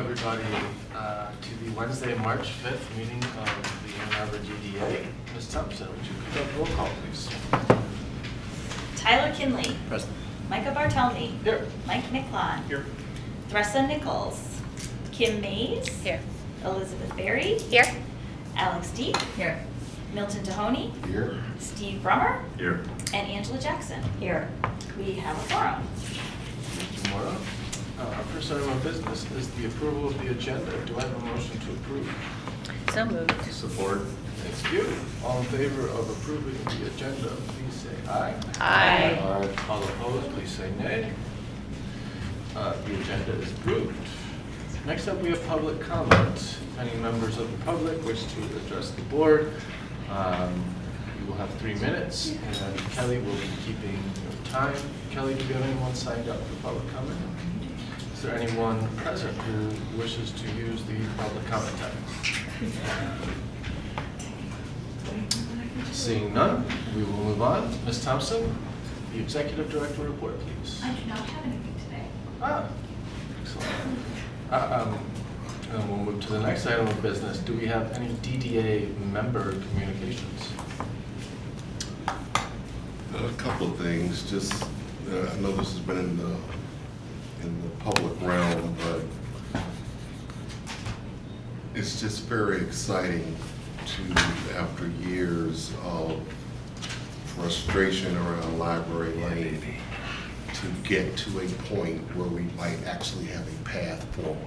everybody to the Wednesday, March 5th meeting of the Ann Arbor DDA. Ms. Thompson, would you pick up roll call, please? Tyler Kinley. Present. Micah Bartelme. Here. Mike Micklon. Here. Thressa Nichols. Kim Mays. Here. Elizabeth Berry. Here. Alex Deep. Here. Milton Tahoney. Here. Steve Brummer. Here. And Angela Jackson. Here. We have a forum. Thank you, Maura. Our first item of business is the approval of the agenda. Do I have a motion to approve? So moved. Support. Thank you. All in favor of approving the agenda, please say aye. Aye. All opposed, please say nay. The agenda is approved. Next up, we have public comment. If any members of the public wish to address the board, you will have 3 minutes, and Kelly will be keeping time. Kelly, do you have anyone signed up for public comment? Is there anyone present who wishes to use the public comment time? Seeing none, we will move on. Ms. Thompson, the Executive Director report, please. I do not have anything today. Excellent. And we'll move to the next item of business. Do we have any DDA member communications? A couple of things. Just I know this has been in the public realm, but it's just very exciting to, after years of frustration around Library Lane, to get to a point where we might actually have a path forward.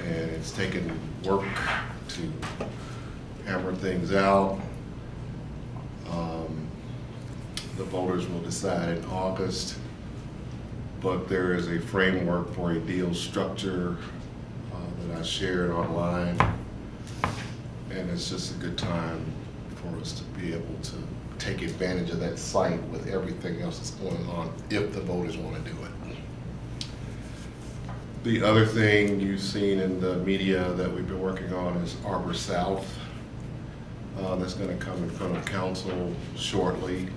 And it's taken work to hammer things out. The voters will decide in August, but there is a framework for a deal structure that I shared online, and it's just a good time for us to be able to take advantage of that site with everything else that's going on if the voters want to do it. The other thing you've seen in the media that we've been working on is Arbor South. That's going to come in front of council shortly.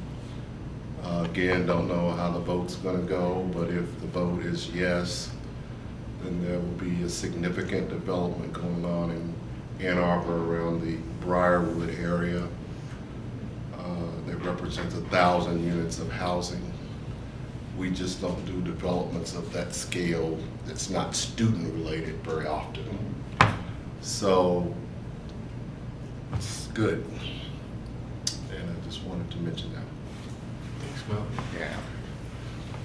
Again, don't know how the vote's going to go, but if the vote is yes, then there will be a significant development going on in Ann Arbor around the Briarwood area. That represents 1,000 units of housing. We just don't do developments of that scale that's not student related very often. So it's good. And I just wanted to mention that. Thanks, Mel. Yeah.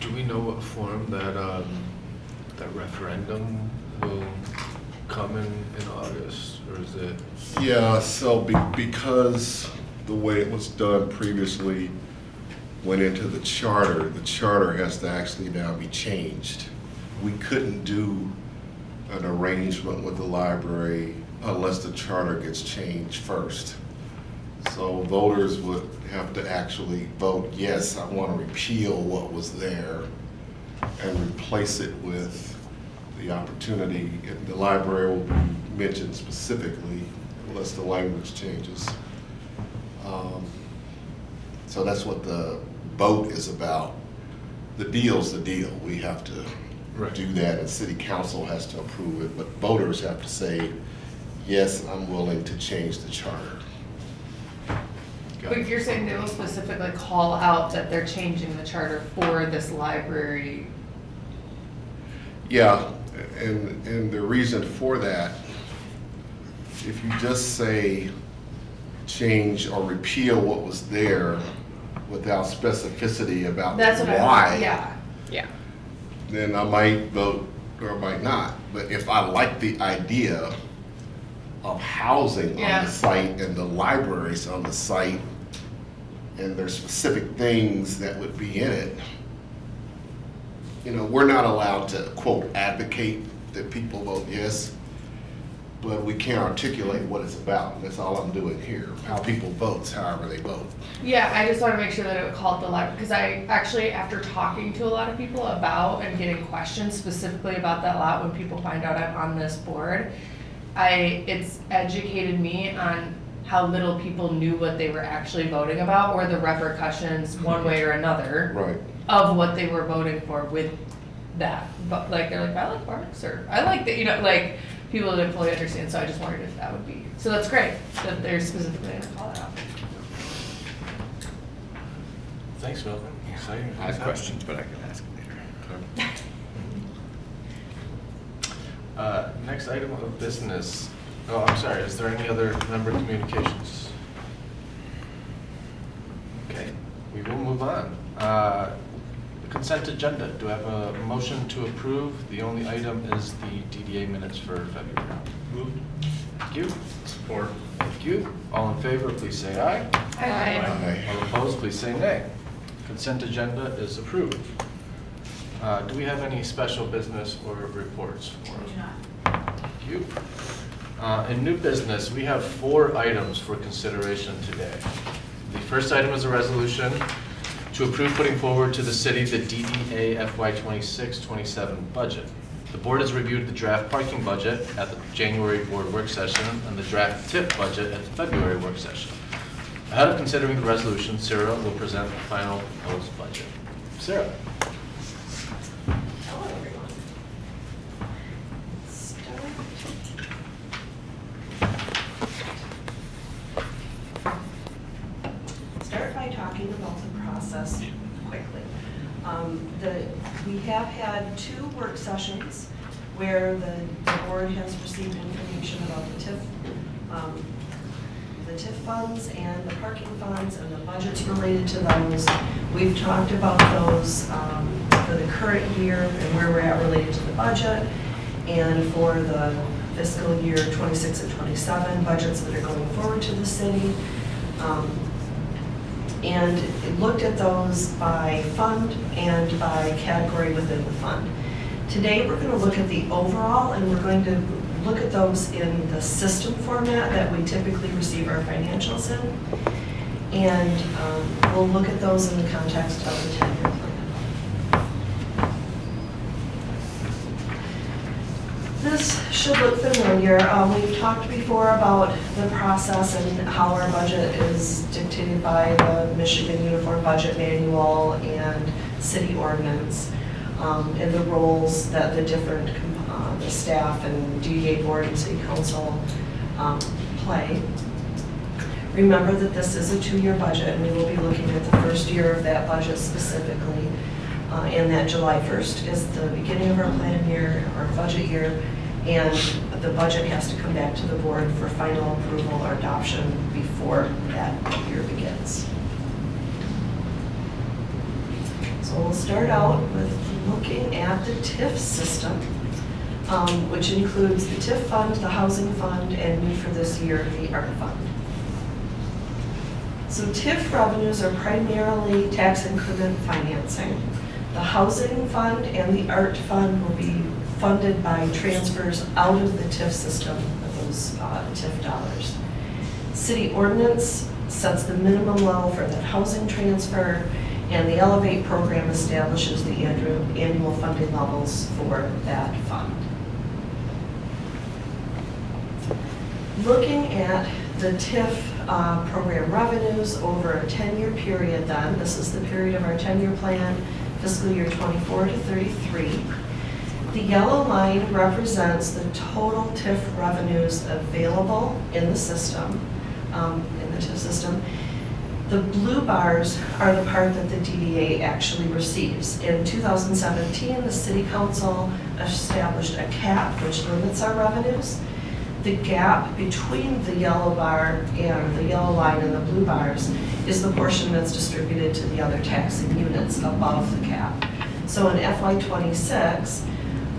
Do we know what form that that referendum will come in August, or is it? Yeah, so because the way it was done previously went into the charter has to actually now be changed. We couldn't do an arrangement with the library unless the charter gets changed first. So voters would have to actually vote, yes, I want to repeal what was there and replace it with the opportunity. The library will be mentioned specifically unless the language changes. So that's what the vote is about. The deal's the deal. We have to do that, and city council has to approve it, but voters have to say, yes, I'm willing to change the charter. But if you're saying they will specifically call out that they're changing the charter for this library. Yeah, and the reason for that, if you just say change or repeal what was there without specificity about That's what why, Yeah. then I might vote or I might not. But if I like the idea of housing on Yeah. the site and the libraries on the site, and there's specific things that would be in it, you know, we're not allowed to, quote, advocate that people vote yes, but we can articulate what it's about. And that's all I'm doing here. How people vote, however they vote. Yeah, I just want to make sure that it would call it the library, because I actually, after talking to a lot of people about and getting questions specifically about that lot when people find out I'm on this board, it's educated me on how little people knew what they were actually voting about or the repercussions one way or another Right. of what they were voting for with that, but like, they're like, I like parks, or I like that, you know, like, people didn't fully understand, so I just wondered if that would be, so that's great, that they're specifically gonna call that out. Thanks, Wilton. Exciting. I have questions, but I can ask later. Next item of business. Oh, I'm sorry, is there any other member communications? Okay, we will move on. Consent agenda. Do I have a motion to approve? The only item is the DDA minutes for February. Moved. Thank you. Support. Thank you. All in favor, please say aye. Aye. All opposed, please say nay. Consent agenda is approved. Do we have any special business or reports for us? Thank you. In new business, we have 4 items for consideration today. The first item is a resolution to approve putting forward to the city the DDA FY 26-27 budget. The board has reviewed the draft parking budget at the January board work session and the draft TIP budget at the February work session. Ahead of considering the resolution, Sarah will present the final proposed budget. Sarah. Hello, everyone. Start by talking about the process quickly. We have had 2 work sessions where the board has received information about the TIF funds and the parking funds and the budgets related to those. We've talked about those for the current year and where we're at related to the budget, and for the fiscal year 26 and 27 budgets that are going forward to the city. And it looked at those by fund and by category within the fund. Today we're going to look at the overall, and we're going to look at those in the system format that we typically receive our financials in. And we'll look at those in the context of the 10-year plan. This should look familiar. We've talked before about the process and how our budget is dictated by the Michigan Uniform Budget Manual and city ordinance, and the roles that the different the staff and DDA board and city council play. Remember that this is a 2-year budget, and we will be looking at the first year of that budget specifically, and that July 1st is the beginning of our plan year, our budget year, and the budget has to come back to the board for final approval or adoption before that year begins. So we'll start out with looking at the TIF system, which includes the TIF fund, the housing fund, and new for this year, the ART fund. So TIF revenues are primarily tax increment financing. The housing fund and the ART fund will be funded by transfers out of the TIF system of those TIF dollars. City ordinance sets the minimum level for that housing transfer, and the Elevate program establishes the annual funding levels for that fund. Looking at the TIF program revenues over a 10-year period then, this is the period of our 10-year plan, fiscal year 24 to 33. The yellow line represents the total TIF revenues available in the system, TIF system. The blue bars are the part that the DDA actually receives. In 2017, the City Council established a cap which limits our revenues. The gap between the yellow bar and the yellow line and the blue bars is the portion that's distributed to the other taxing units above the cap. So in FY26,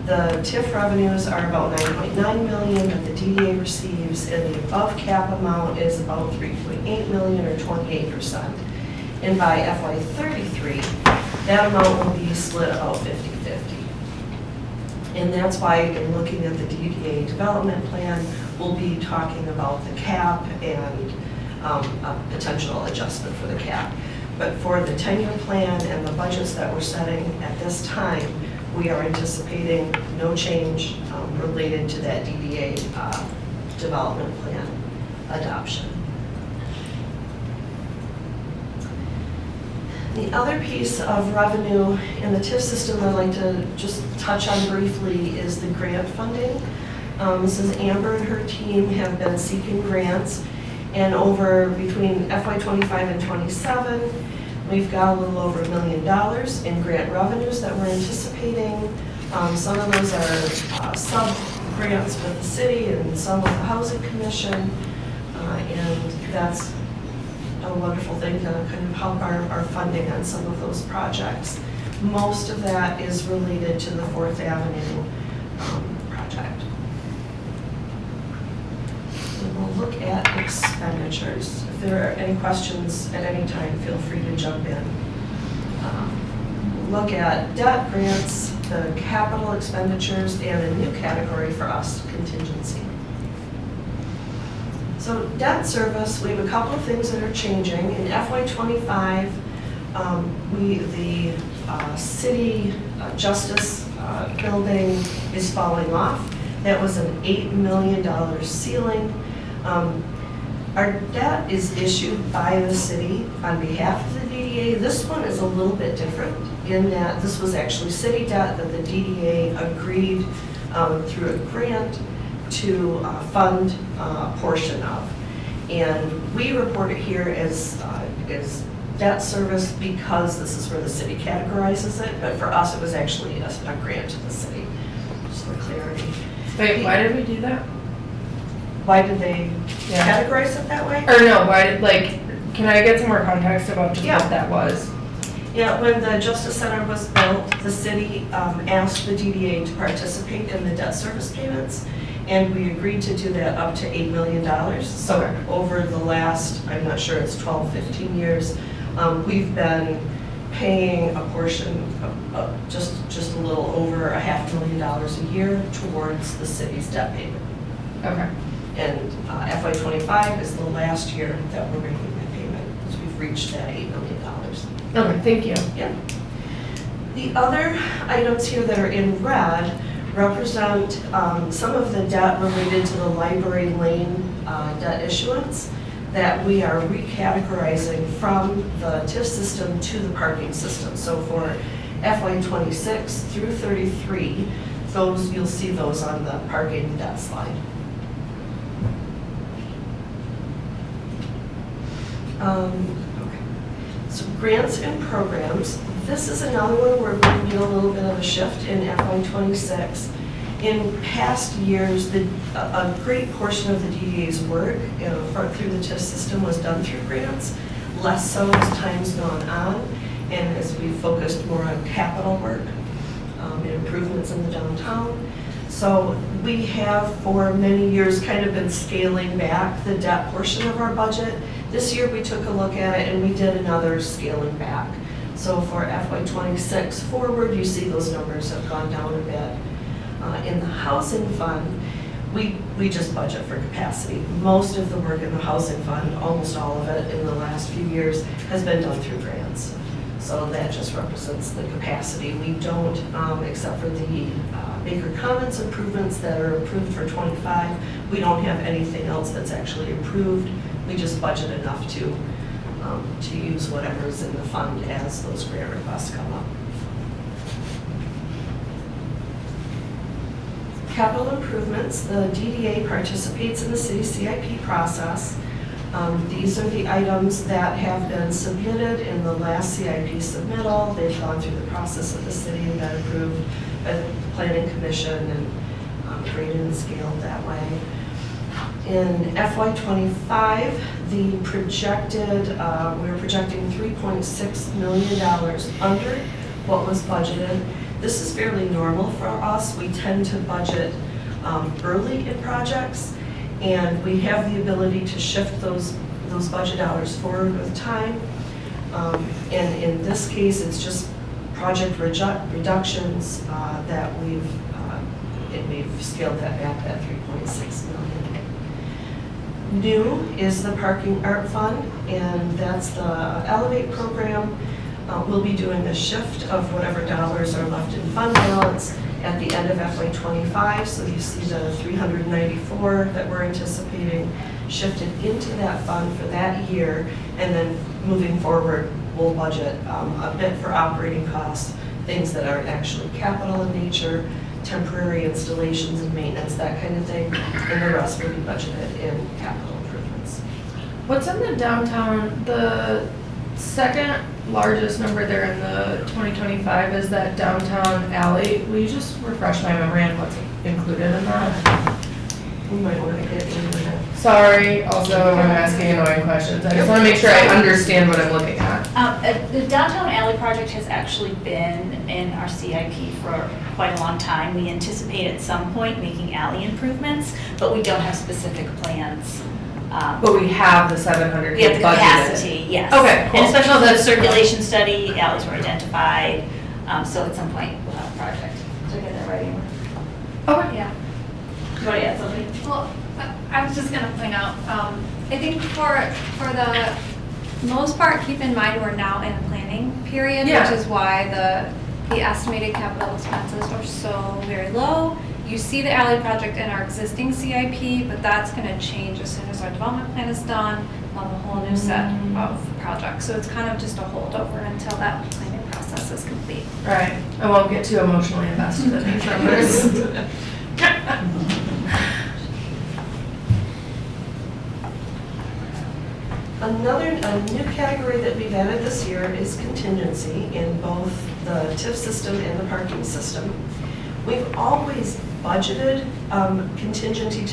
the TIF revenues are about $9.9 million that the DDA receives, and the above cap amount is about $3.8 million or 28%. And by FY33, that amount will be split about 50-50. And that's why in looking at the DDA development plan, we'll be talking about the cap and a potential adjustment for the cap. But for the 10-year plan and the budgets that we're setting at this time, we are anticipating no change related to that DDA development plan adoption. The other piece of revenue in the TIF system I'd like to just touch on briefly is the grant funding. Mrs. Amber and her team have been seeking grants, and over between FY25 and 27, we've got a little over $1 million in grant revenues that we're anticipating. Some of those are sub-grants with the city and some with the Housing Commission, and that's a wonderful thing to kind of help our funding on some of those projects. Most of that is related to the 4th Avenue project. And we'll look at expenditures. If there are any questions at any time, feel free to jump in. We'll look at debt, grants, the capital expenditures, and a new category for us, contingency. So debt service, we have a couple of things that are changing. In FY25, the city justice building is falling off. That was an $8 million ceiling. Our debt is issued by the city on behalf of the DDA. This one is a little bit different in that this was actually city debt that the DDA agreed through a grant to fund a portion of. And we report it here as debt service because this is where the city categorizes it, but for us it was actually a grant to the city, just for clarity. Wait, why did we do that? Why did they Yeah. categorize it that way? Or no, why did, like, can I get some more context about just Yeah. what that was? Yeah, when the Justice Center was built, the city asked the DDA to participate in the debt service payments, and we agreed to do that up to $8 million. So Okay. over the last, I'm not sure, it's 12, 15 years, we've been paying a portion of just a little over $500,000 a year towards the city's debt payment. Okay. And FY25 is the last year that we're making that payment, because we've reached that $8 million. Okay, thank you. Yeah. The other items here that are in red represent some of the debt related to the Library Lane debt issuance that we are recategorizing from the TIF system to the parking system. So for FY26 through 33, those, you'll see those on the parking debt slide. Okay. So grants and programs. This is another one where we need a little bit of a shift in FY26. In past years, a great portion of the DDA's work through the TIF system was done through grants, less so as time's gone on, and as we focused more on capital work and improvements in the downtown. So we have for many years kind of been scaling back the debt portion of our budget. This year we took a look at it and we did another scaling back. So for FY26 forward, you see those numbers have gone down a bit. In the housing fund, we just budget for capacity. Most of the work in the housing fund, almost all of it in the last few years, has been done through grants. So that just represents the capacity. We don't, except for the Baker Commons improvements that are approved for 25, we don't have anything else that's actually approved. We just budget enough to use whatever's in the fund as those grant requests come up. Capital improvements, the DDA participates in the city CIP process. These are the items that have been submitted in the last CIP submittal. They've gone through the process of the city and been approved by the Planning Commission and graded and scaled that way. In FY25, the projected, we're projecting $3.6 million under what was budgeted. This is fairly normal for us. We tend to budget early in projects, and we have the ability to shift those budget dollars forward with time. And in this case, it's just project reductions that we've scaled that back at $3.6 million. New is the parking art fund, and that's the Elevate program. We'll be doing a shift of whatever dollars are left in fund balance at the end of FY25. So you see the 394 that we're anticipating shifted into that fund for that year, and then moving forward we'll budget a bit for operating costs, things that aren't actually capital in nature, temporary installations and maintenance, that kind of thing, and the rest will be budgeted in capital improvements. What's in the downtown, the second largest number there in the 2025 is that downtown alley. Will you just refresh my memory on what's included in that? We might want to get into that. Sorry, also I'm asking annoying questions. I just want to make sure I understand what I'm looking at. The downtown alley project has actually been in our CIP for quite a long time. We anticipate at some point making alley improvements, but we don't have specific plans. But we have the 700 We have the budgeted. capacity, yes. Okay, cool. And especially No, with the that's- circulation study, alleys were identified, so at some point we'll have a project. Did I get that right, Amber? Okay. Yeah, You want to add something? well, I was just gonna point out, I think for the most part, keep in mind, we're now in a planning period, Yeah. which is why the estimated capital expenses are so very low. You see the alley project in our existing CIP, but that's gonna change as soon as our development plan is done. We'll have a whole new set of projects, so it's kind of just a holdover until that planning process is complete. Right. I won't get too emotionally invested in these numbers. A new category that we've added this year is contingency in both the TIF system and the parking system. We've always budgeted contingency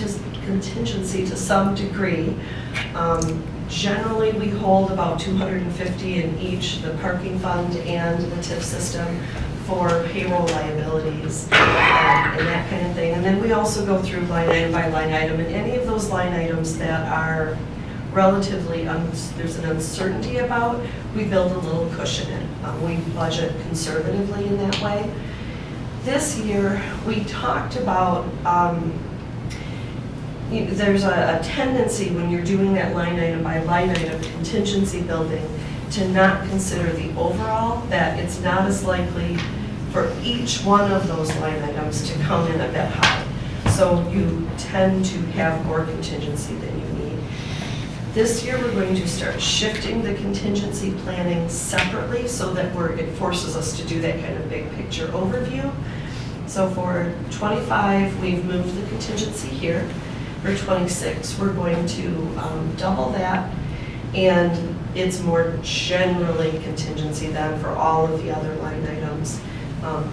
to some degree. Generally, we hold about 250 in each, the parking fund and the TIF system, for payroll liabilities and that kind of thing. And then we also go through line item by line item, and any of those line items that are relatively, there's an uncertainty about, we build a little cushion in. We budget conservatively in that way. This year, we talked about, there's a tendency when you're doing that line item by line item contingency building to not consider the overall, that it's not as likely for each one of those line items to come in a bit high. So you tend to have more contingency than you need. This year, we're going to start shifting the contingency planning separately so that it forces us to do that kind of big picture overview. So for 25, we've moved the contingency here. For 26, we're going to double that, and it's more generally contingency than for all of the other line items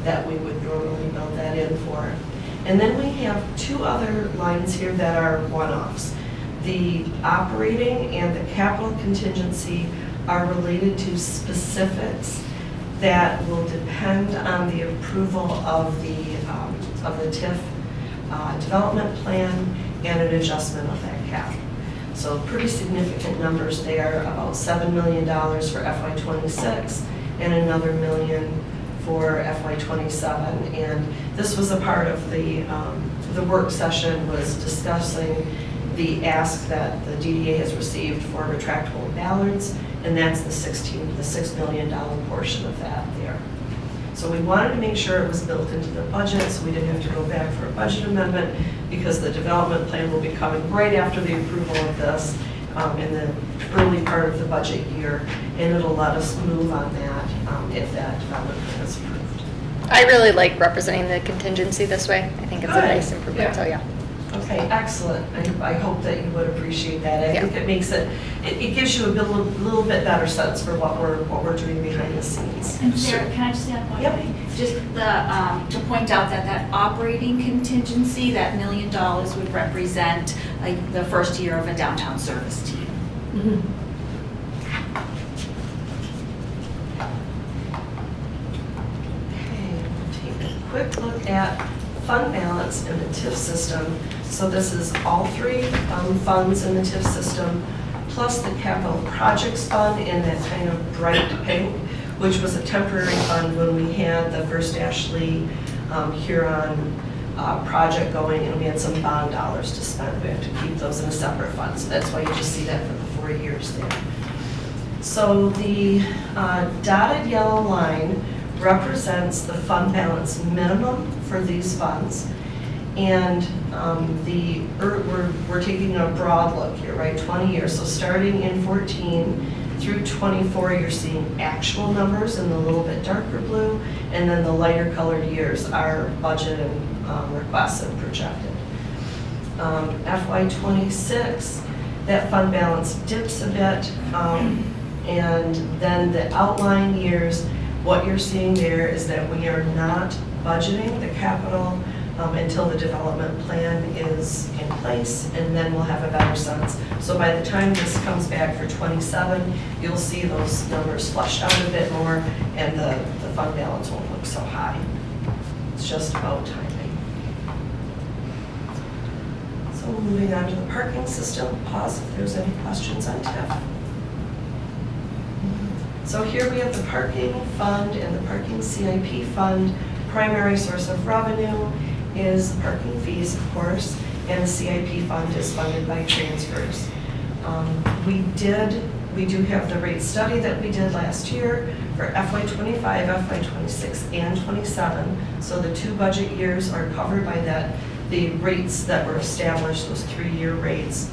that we would normally build that in for. And then we have two other lines here that are one-offs. The operating and the capital contingency are related to specifics that will depend on the approval of the TIF development plan and an adjustment of that cap. So pretty significant numbers there, about $7 million for FY26 and another $1 million for FY27. And this was a part of the work session, was discussing the ask that the DDA has received for retractable ballards, and that's the $6 million portion of that there. So we wanted to make sure it was built into the budget, so we didn't have to go back for a budget amendment, because the development plan will be coming right after the approval of this in the early part of the budget year, and it'll let us move on that if that development plan is approved. I really like representing the contingency this way. I think it's a Good. nice improvement, so yeah. Okay, excellent. I hope that you would appreciate that. I think it makes it gives you a little bit better sense for what we're doing behind the scenes. And Sarah, can I just add one Yep. thing? Just to point out that operating contingency, that $1 million would represent the first year of a downtown service team. Mhm. Okay, we'll take a quick look at fund balance in the TIF system. So this is all three funds in the TIF system, plus the capital projects fund in that kind of bright pink, which was a temporary fund when we had the First Ashley Huron project going, and we had some bond dollars to spend. We have to keep those in a separate fund, so that's why you just see that for the 4 years there. So the dotted yellow line represents the fund balance minimum for these funds. And we're taking a broad look here, right? 20 years. So starting in 14, Through 24, you're seeing actual numbers in the little bit darker blue, and then the lighter colored years are budget and requests and projected. FY '26, that fund balance dips a bit, and then the outlying years, what you're seeing there is that we are not budgeting the capital until the development plan is in place, and then we'll have a better sense. So by the time this comes back for '27, you'll see those numbers flushed out a bit more, and the fund balance won't look so high. It's just about timing. So moving on to the parking system, pause if there's any questions on TIF. So here we have the parking fund and the parking CIP fund. Primary source of revenue is parking fees, of course, and the CIP fund is funded by transfers. We do have the rate study that we did last year for FY '25, FY '26, and '27. So the 2 budget years are covered by that, the rates that were established, those 3-year rates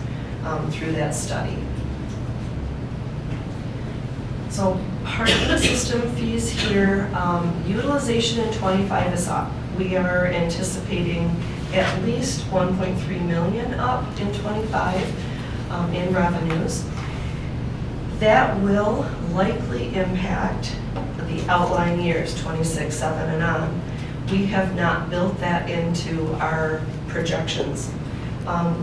through that study. So parking system fees here, utilization in '25 is up. We are anticipating at least 1.3 million up in '25 in revenues. That will likely impact the outlying years, '26, '7, and on. We have not built that into our projections.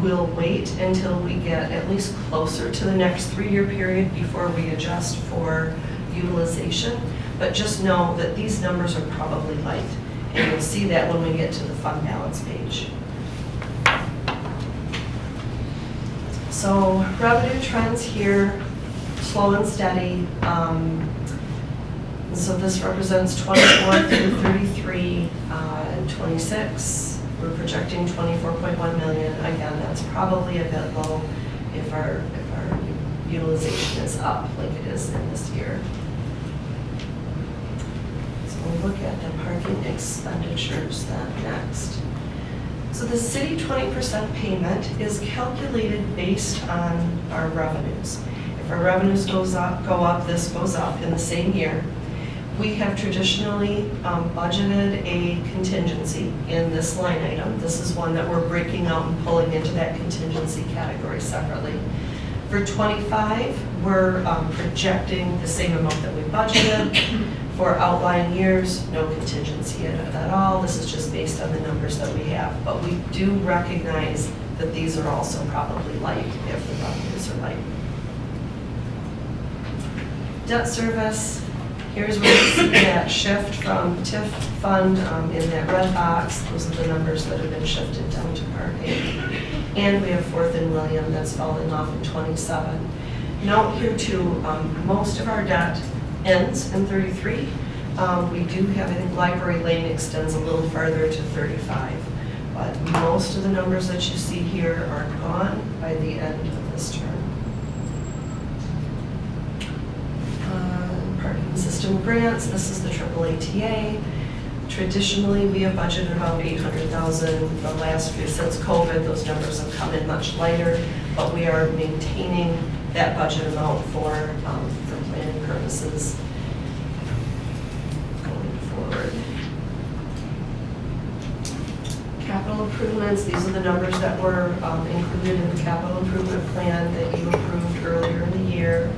We'll wait until we get at least closer to the next 3-year period before we adjust for utilization. But just know that these numbers are probably light, and you'll see that when we get to the fund balance page. So revenue trends here, slow and steady. So this represents 24 through 33, 26. We're projecting 24.1 million. Again, that's probably a bit low if our utilization is up like it is in this year. So we'll look at the parking expenditures then next. So the city 20% payment is calculated based on our revenues. If our revenues go up, this goes up in the same year. We have traditionally budgeted a contingency in this line item. This is one that we're breaking out and pulling into that contingency category separately. For '25, we're projecting the same amount that we budgeted. For outlying years, no contingency at all. This is just based on the numbers that we have. But we do recognize that these are also probably light if the revenues are light. Debt service. Here's where you see that shift from TIF fund in that red box. Those are the numbers that have been shifted down to parking. And we have 4th and William that's falling off in '27. Note here too, most of our debt ends in '33. We do have, I think Library Lane extends a little farther to '35. But most of the numbers that you see here are gone by the end of this term. Parking system grants, this is the AAATA. Traditionally, we have budgeted about 800,000. The last few, since COVID, those numbers have come in much lighter, but we are maintaining that budget amount for planning purposes going forward. Capital improvements, these are the numbers that were included in the capital improvement plan that you approved earlier in the year.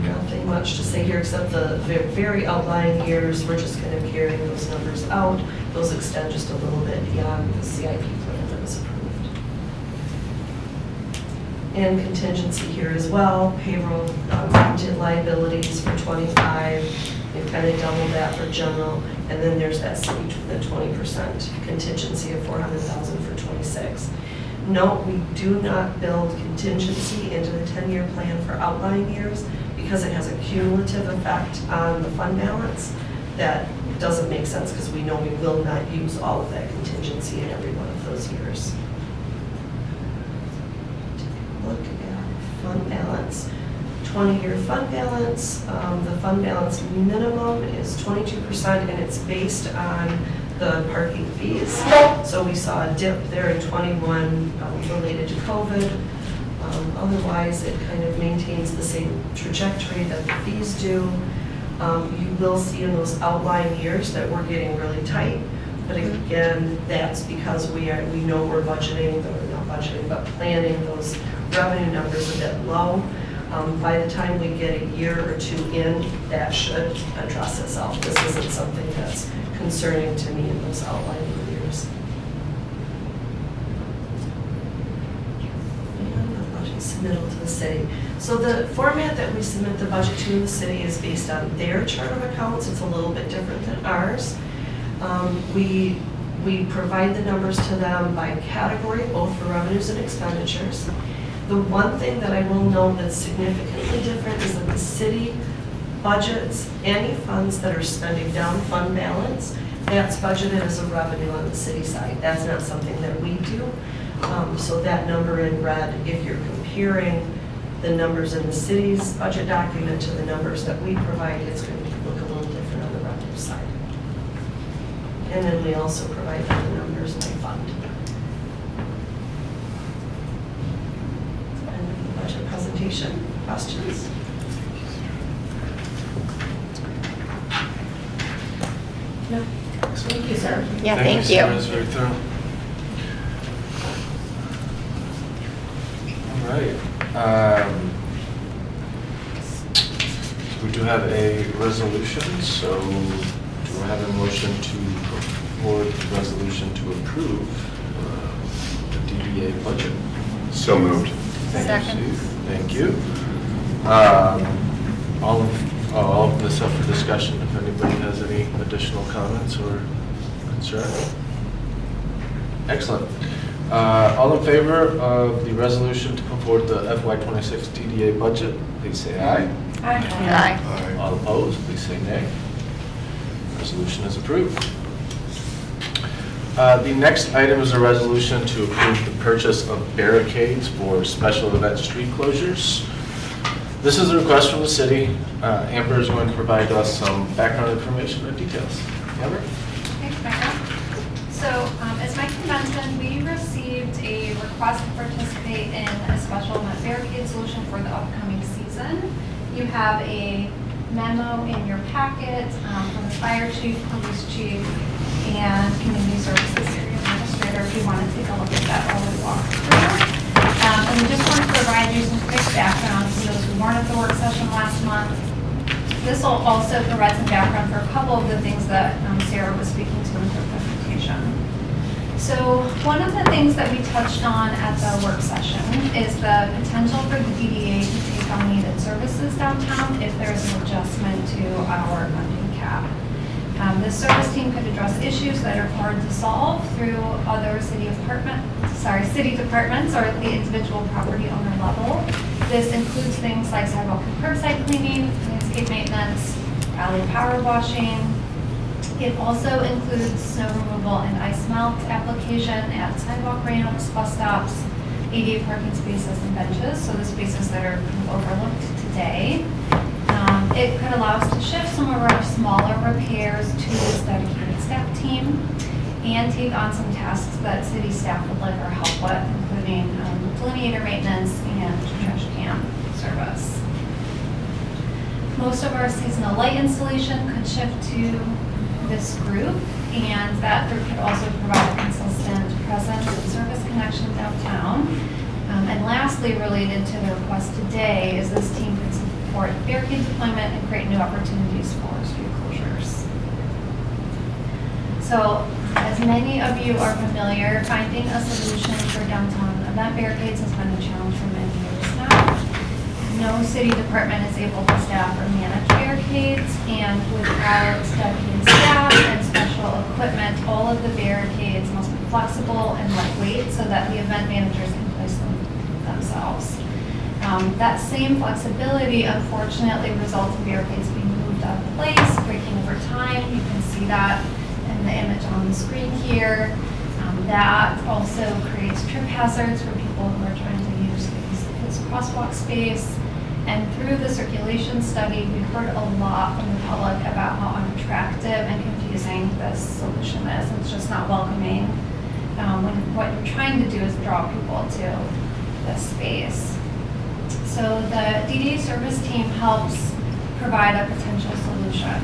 Nothing much to say here except the very outlying years. We're just kind of carrying those numbers out. Those extend just a little bit beyond the CIP plan that was approved. And contingency here as well. Payroll contingent liabilities for '25. We've kind of doubled that for general. And then there's that city, the 20% contingency of 400,000 for '26. Note, we do not build contingency into the 10-year plan for outlying years because it has a cumulative effect on the fund balance. That doesn't make sense because we know we will not use all of that contingency in every one of those years. Take a look at fund balance. 20-year fund balance. The fund balance minimum is 22% and it's based on the parking fees. So we saw a dip there in '21 related to COVID. Otherwise, it kind of maintains the same trajectory that the fees do. You will see in those outlying years that we're getting really tight. But again, that's because we know we're budgeting, or not budgeting, but planning those revenue numbers a bit low. By the time we get a year or two in, that should address itself. This isn't something that's concerning to me in those outlying years. And the budget submittal to the city. So the format that we submit the budget to the city is based on their chart of accounts. It's a little bit different than ours. We provide the numbers to them by category, both for revenues and expenditures. The one thing that I will note that's significantly different is that the city budgets any funds that are spending down fund balance. That's budgeted as a revenue on the city side. That's not something that we do. So that number in red, if you're comparing the numbers in the city's budget document to the numbers that we provide, it's going to look a little different on the revenue side. And then we also provide the numbers by fund. End of the budget presentation. Questions? No? Thank you, sir. Yeah, thank you. That was very thorough. All right. We do have a resolution, so do I have a motion to put forward the resolution to approve the DDA budget? So moved. Thank you, Steve. Thank you. I'll open this up for discussion if anybody has any additional comments or concerns. Excellent. All in favor of the resolution to put forward the FY26 DDA budget, please say aye. Aye. All opposed, please say nay. Resolution is approved. The next item is a resolution to approve the purchase of barricades for special event street closures. This is a request from the city. Amber is going to provide us some background information and details. Amber? Thanks, Becca. So, as Mike mentioned, we received a request to participate in a special event barricade solution for the upcoming season. You have a memo in your packet from the fire chief, police chief, and community services area administrator if you want to take a look at that while we walk through. And we just want to provide you some quick background for those who weren't at the work session last month. This will also provide some background for a couple of the things that Sarah was speaking to in her presentation. So one of the things that we touched on at the work session is the potential for the DDA to take on needed services downtown if there's an adjustment to our funding cap. This service team could address issues that are hard to solve through other city departments or at the individual property owner level. This includes things like sidewalk and curbside cleaning, landscape maintenance, alley power washing. It also includes snow removal and ice melt application at sidewalk ramps, bus stops, ADA parking spaces and benches, so the spaces that are kind of overlooked today. It could allow us to shift some of our smaller repairs to this dedicated staff team and take on some tasks that city staff would like our help with, including delineator maintenance and trash can service. Most of our seasonal light installation could shift to this group, and that group could also provide a consistent presence and service connection downtown. And lastly, related to the request today, is this team could support barricade deployment and create new opportunities for street closures. So, as many of you are familiar, finding a solution for downtown event barricades has been a challenge for many years now. No city department is able to staff or manage barricades, and without dedicated staff and special equipment, all of the barricades must be flexible and lightweight so that the event managers can place them themselves. That same flexibility unfortunately results in barricades being moved out of place, breaking over time. You can see that in the image on the screen here. That also creates trip hazards for people who are trying to use this crosswalk space. And through the circulation study, we heard a lot from the public about how unattractive and confusing this solution is. It's just not welcoming when what you're trying to do is draw people to this space. So the DDA service team helps provide a potential solution.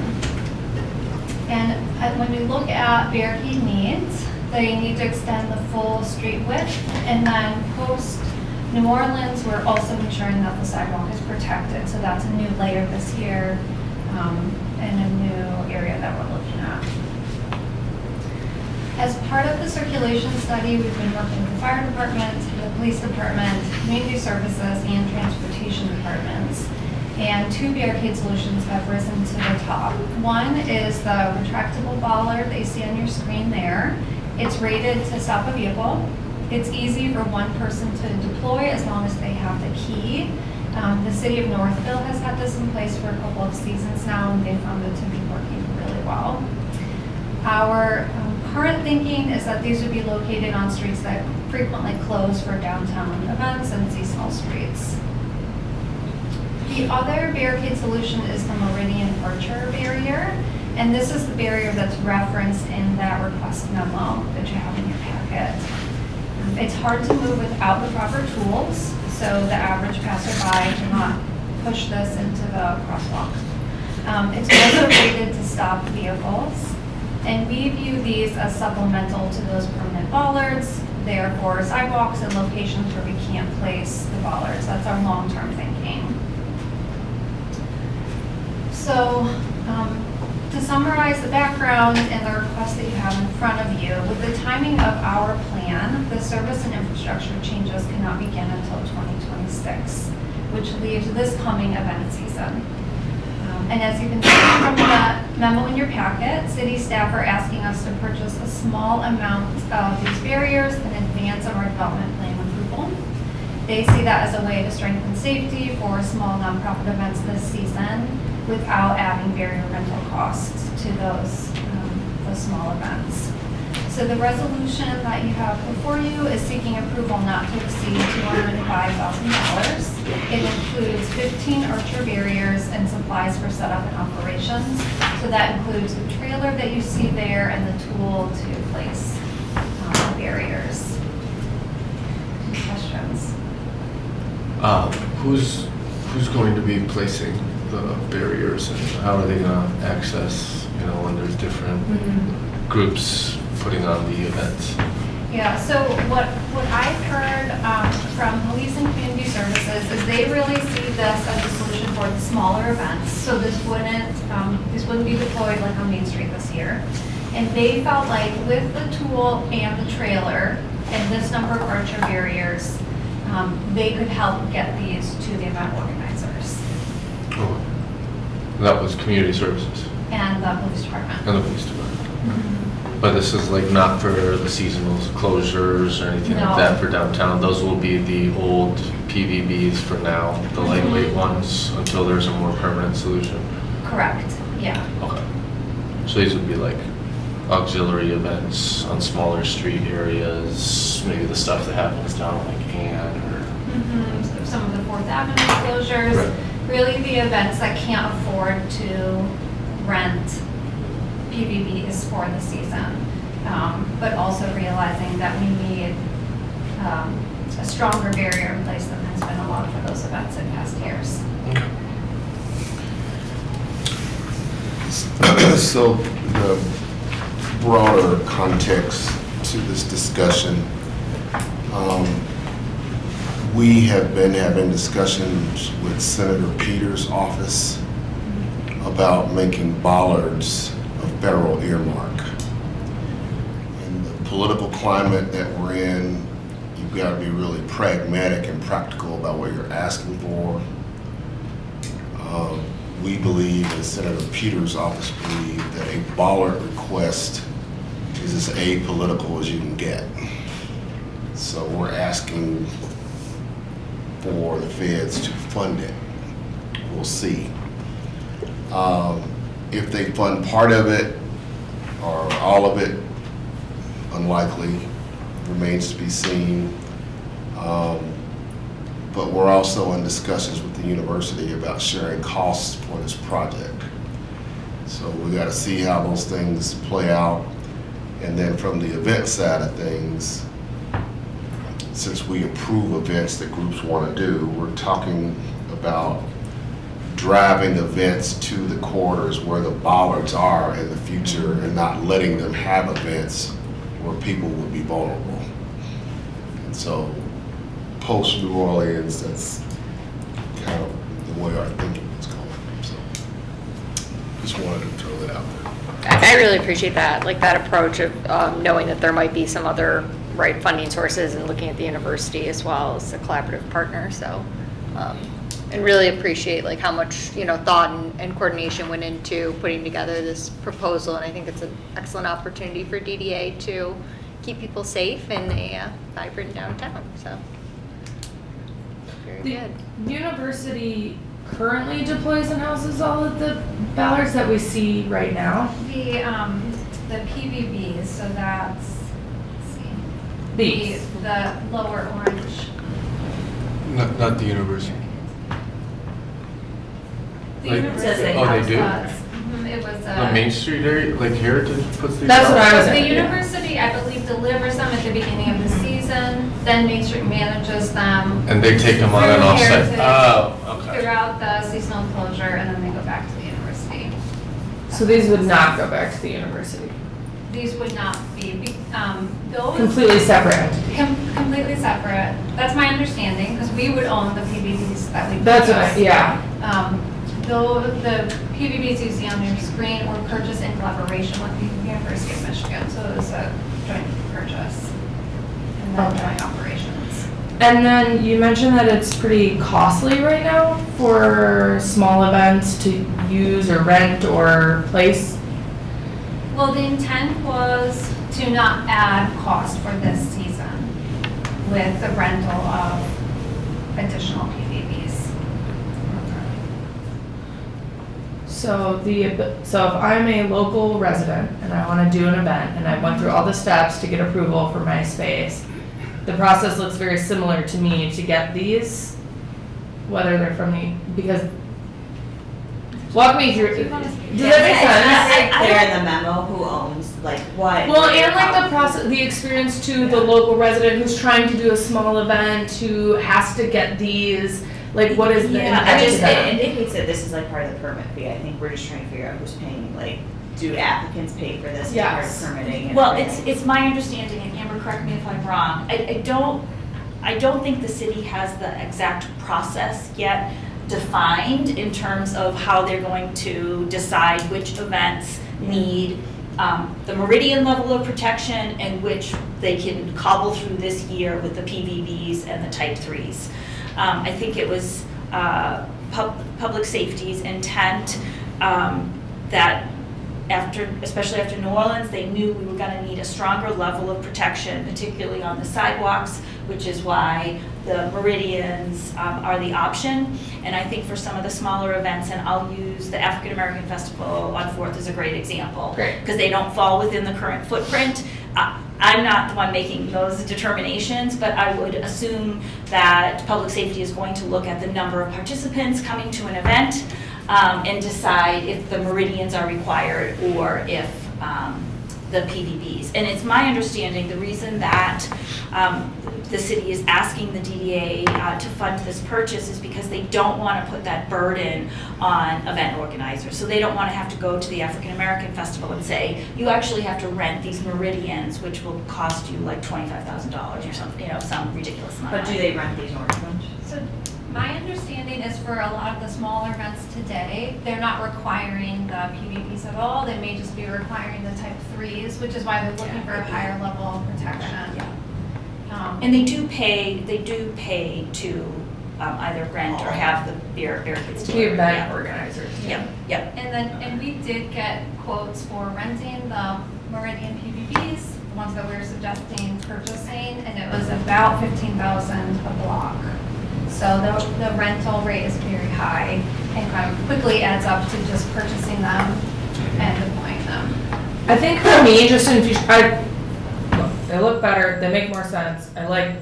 And when we look at barricade needs, they need to extend the full street width, and then post New Orleans, we're also ensuring that the sidewalk is protected. So that's a new layer this year, and a new area that we're looking at. As part of the circulation study, we've been working with the fire department, the police department, community services, and transportation departments. And 2 barricade solutions have risen to the top. One is the retractable bollard that you see on your screen there. It's rated to stop a vehicle. It's easy for one person to deploy as long as they have the key. The city of Northville has had this in place for a couple of seasons now, and they found it to be working really well. Our current thinking is that these would be located on streets that frequently close for downtown events and seasonal streets. The other barricade solution is the Meridian Archer barrier, and this is the barrier that's referenced in that request memo that you have in your packet. It's hard to move without the proper tools, so the average passerby cannot push this into the crosswalk. It's also rated to stop vehicles, and we view these as supplemental to those permanent bollards. They are for sidewalks and locations where we can't place the bollards. That's our long-term thinking. So, to summarize the background and the request that you have in front of you, with the timing of our plan, the service and infrastructure changes cannot begin until 2026, which leaves this coming event season. And as you can see from the memo in your packet, city staff are asking us to purchase a small amount of these barriers in advance of our development plan approval. They see that as a way to strengthen safety for small nonprofit events this season without adding barrier rental costs to those small events. So the resolution that you have before you is seeking approval not to exceed $205,000. It includes 15 Archer barriers and supplies for setup and operations. So that includes the trailer that you see there and the tool to place the barriers. Any questions? Who's going to be placing the barriers, and how are they going to access, when there's different groups putting on the events? Yeah, so what I've heard from police and community services is they really see this as a solution for the smaller events. So this wouldn't be deployed like on Main Street this year. And they felt like with the tool and the trailer and this number of Archer barriers, they could help get these to the event organizers. Oh, that was community services And the police department. and the police department. But this is like not for the seasonal closures or anything No. like that for downtown. Those will be the old PVBs for now, the lightweight ones, until there's a more permanent solution. Correct, yeah. Okay. So these would be like auxiliary events on smaller street areas, maybe the stuff that happens down like Ann or. Some of the 4th Avenue closures, Right. really the events that can't afford to rent PVBs for the season, but also realizing that we need a stronger barrier in place than has been allowed for those events in past years. So the broader context to this discussion, we have been having discussions with Senator Peters' office about making bollards a federal earmark. In the political climate that we're in, you've got to be really pragmatic and practical about what you're asking for. We believe, and Senator Peters' office believe, that a bollard request is as apolitical as you can get. So we're asking for the feds to fund it. We'll see. If they fund part of it or all of it, unlikely, remains to be seen. But we're also in discussions with the university about sharing costs for this project. So we got to see how those things play out. And then from the event side of things, since we approve events that groups want to do, we're talking about driving events to the corridors where the bollards are in the future and not letting them have events where people would be vulnerable. And so post New Orleans, that's kind of the way our thinking is going. So just wanted to throw that out there. I really appreciate that, like that approach of knowing that there might be some other right funding sources and looking at the university as well as a collaborative partner. So, and really appreciate like how much thought and coordination went into putting together this proposal. And I think it's an excellent opportunity for DDA to keep people safe in a vibrant downtown. So, very good. The university currently deploys and houses all of the ballards that we see right now. The PVBs, so that's, let's see. These. The lower orange. Not the university. The Like- university they house do? does. It was The Main Street area, like Heritage puts these That's what out? I was The at. university, I believe, delivers them at the beginning of the season, then Main Street manages them And they take them on and Through offset? Heritage. Oh, okay. throughout the seasonal closure, and then they go back to the university. So these would not go back to the university. These would not be, those. Completely separate entity. Completely separate. That's my understanding, because we would own the PVBs that we That's what I, purchased. yeah. Though the PVBs you see on your screen were purchased in collaboration with the University of Michigan, so it was a joint purchase and then Okay. joint operations. And then you mentioned that it's pretty costly right now for small events to use or rent or place. Well, the intent was to not add cost for this season with the rental of additional PVBs. So so if I'm a local resident and I want to do an event and I went through all the steps to get approval for my space, the process looks very similar to me to get these, whether they're from the, because, walk me through, does that make sense? It's not very clear in the memo who owns, like, what. Well, and like the process, the experience to the local resident who's trying to do a small event, who has to get these, like what is the Yeah, impact I to just, them? it indicates that this is like part of the permit fee. I think we're just trying to figure out who's paying, like, do applicants pay for this as part Yes. of permitting and Well, everything? it's my understanding, and Amber, correct me if I'm wrong, I don't think the city has the exact process yet defined in terms of how they're going to decide which events need the meridian level of protection and which they can cobble through this year with the PVBs and the type 3s. I think it was public safety's intent that especially after New Orleans, they knew we were gonna need a stronger level of protection, particularly on the sidewalks, which is why the meridians are the option. And I think for some of the smaller events, and I'll use the African American Festival on 4th as a great example. Great. Because they don't fall within the current footprint. I'm not the one making those determinations, but I would assume that public safety is going to look at the number of participants coming to an event and decide if the meridians are required or if the PVBs. And it's my understanding, the reason that the city is asking the DDA to fund this purchase is because they don't want to put that burden on event organizers. So they don't want to have to go to the African American Festival and say, you actually have to rent these meridians, which will cost you like $25,000 or something, some ridiculous amount. But do they rent these orange ones? So my understanding is for a lot of the smaller events today, they're not requiring the PVBs at all. They may just be requiring the type 3s, which is why they're looking for a higher level of protection. Yeah. And they do pay to either rent or have the barricades. The delivered. event Yeah. organizers. Yep. And we did get quotes for renting the Meridian PVBs, the ones that we were suggesting purchasing, and it was about $15,000 a block. So the rental rate is very high and kind of quickly adds up to just purchasing them and deploying them. I think for me, just in future, they look better, they make more sense. I like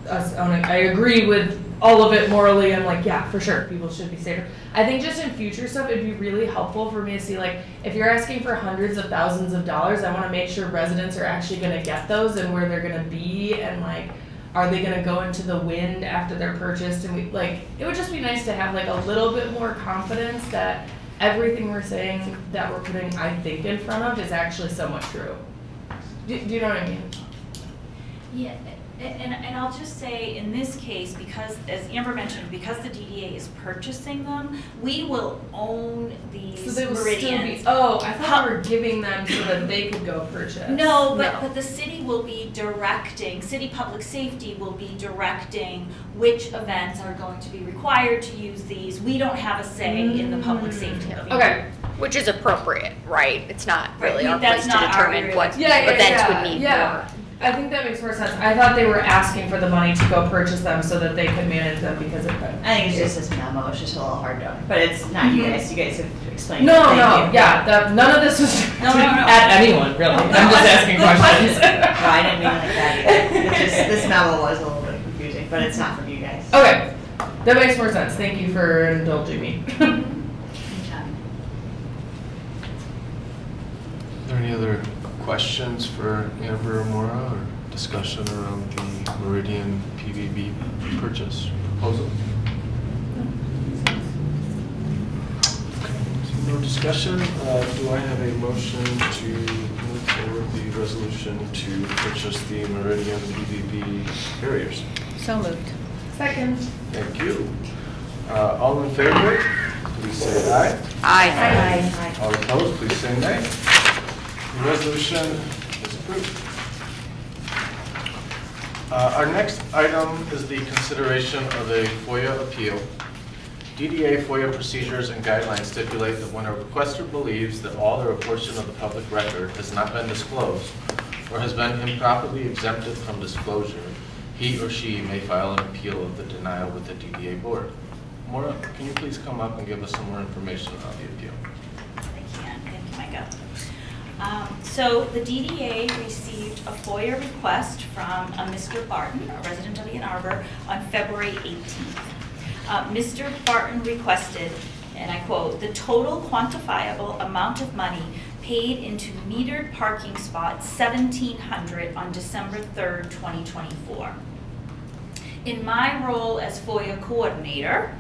us owning, I agree with all of it morally. I'm like, yeah, for sure, people should be safer. I think just in future stuff, it'd be really helpful for me to see, like, if you're asking for hundreds of thousands of dollars, I want to make sure residents are actually going to get those and where they're going to be and like are they gonna go into the wind after they're purchased? And we, like, it would just be nice to have like a little bit more confidence that everything we're saying that we're putting, I think, in front of is actually somewhat true. Do you know what I mean? Yeah, and I'll just say, in this case, because, as Amber mentioned, because the DDA is purchasing them, we will own these So they will still be, meridians. oh, I thought we were giving them so that they could go purchase. No, but the city will be directing, city public safety will be directing which events are going to be required to use these. We don't have a say in the public safety. Okay. Which is appropriate, right? It's not really Right, our that's place to not our determine area what of events would need yeah. more. I think that makes more sense. I thought they were asking for the money to go purchase them so that they could manage them because of that. I think it's just this memo, it's just a little hard to, but it's not you guys have explained. No, it. Thank no, you. yeah, none of this was No. at anyone, really. I'm just asking Good questions. No, I didn't mean like that either. It's just, this memo was a little bit confusing, but it's not from you guys. Okay, that makes more sense. Thank you for indulging me. Are there any other questions for Amber or Maura, or discussion around the Meridian PVB purchase proposal? So no discussion. Do I have a motion to move forward the resolution to purchase the Meridian PVB carriers? So moved. Second. Thank you. All in favor, please say aye. Aye. All opposed, please say nay. The resolution is approved. Our next item is the consideration of a FOIA appeal. DDA FOIA procedures and guidelines stipulate that when a requester believes that all or a portion of the public record has not been disclosed or has been improperly exempted from disclosure, he or she may file an appeal of the denial with the DDA board. Maura, can you please come up and give us some more information about the appeal? I can, thank you, Micah. So the DDA received a FOIA request from a Mr. Barton, a resident of Ann Arbor, on February 18th. Mr. Barton requested, and I quote, "the total quantifiable amount of money paid into metered parking spot 1700 on December 3rd, 2024. In my role as FOIA coordinator,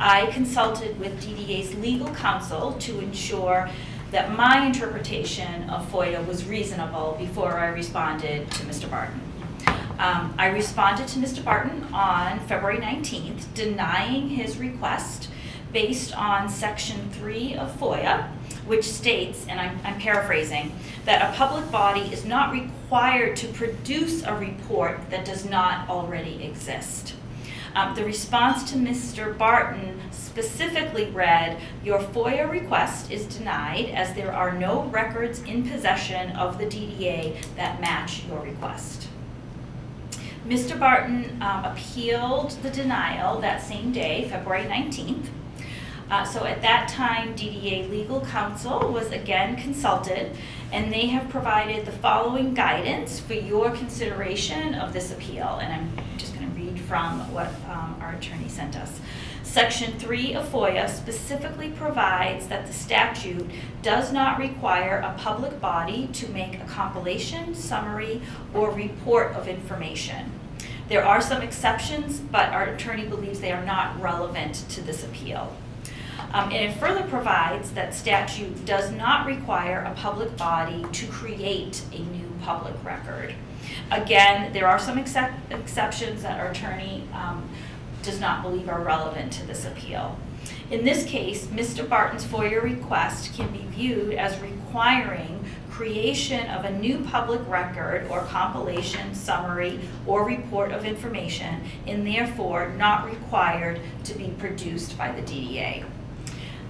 I consulted with DDA's legal counsel to ensure that my interpretation of FOIA was reasonable before I responded to Mr. Barton. I responded to Mr. Barton on February 19th, denying his request based on Section 3 of FOIA, which states, and I'm paraphrasing, that a public body is not required to produce a report that does not already exist. The response to Mr. Barton specifically read, "Your FOIA request is denied as there are no records in possession of the DDA that match your request." Mr. Barton appealed the denial that same day, February 19th. So at that time, DDA legal counsel was again consulted, and they have provided the following guidance for your consideration of this appeal. And I'm just going to read from what our attorney sent us. Section 3 of FOIA specifically provides that the statute does not require a public body to make a compilation, summary, or report of information. There are some exceptions, but our attorney believes they are not relevant to this appeal. And it further provides that statute does not require a public body to create a new public record. Again, there are some exceptions that our attorney does not believe are relevant to this appeal. In this case, Mr. Barton's FOIA request can be viewed as requiring creation of a new public record or compilation, summary, or report of information, and therefore not required to be produced by the DDA.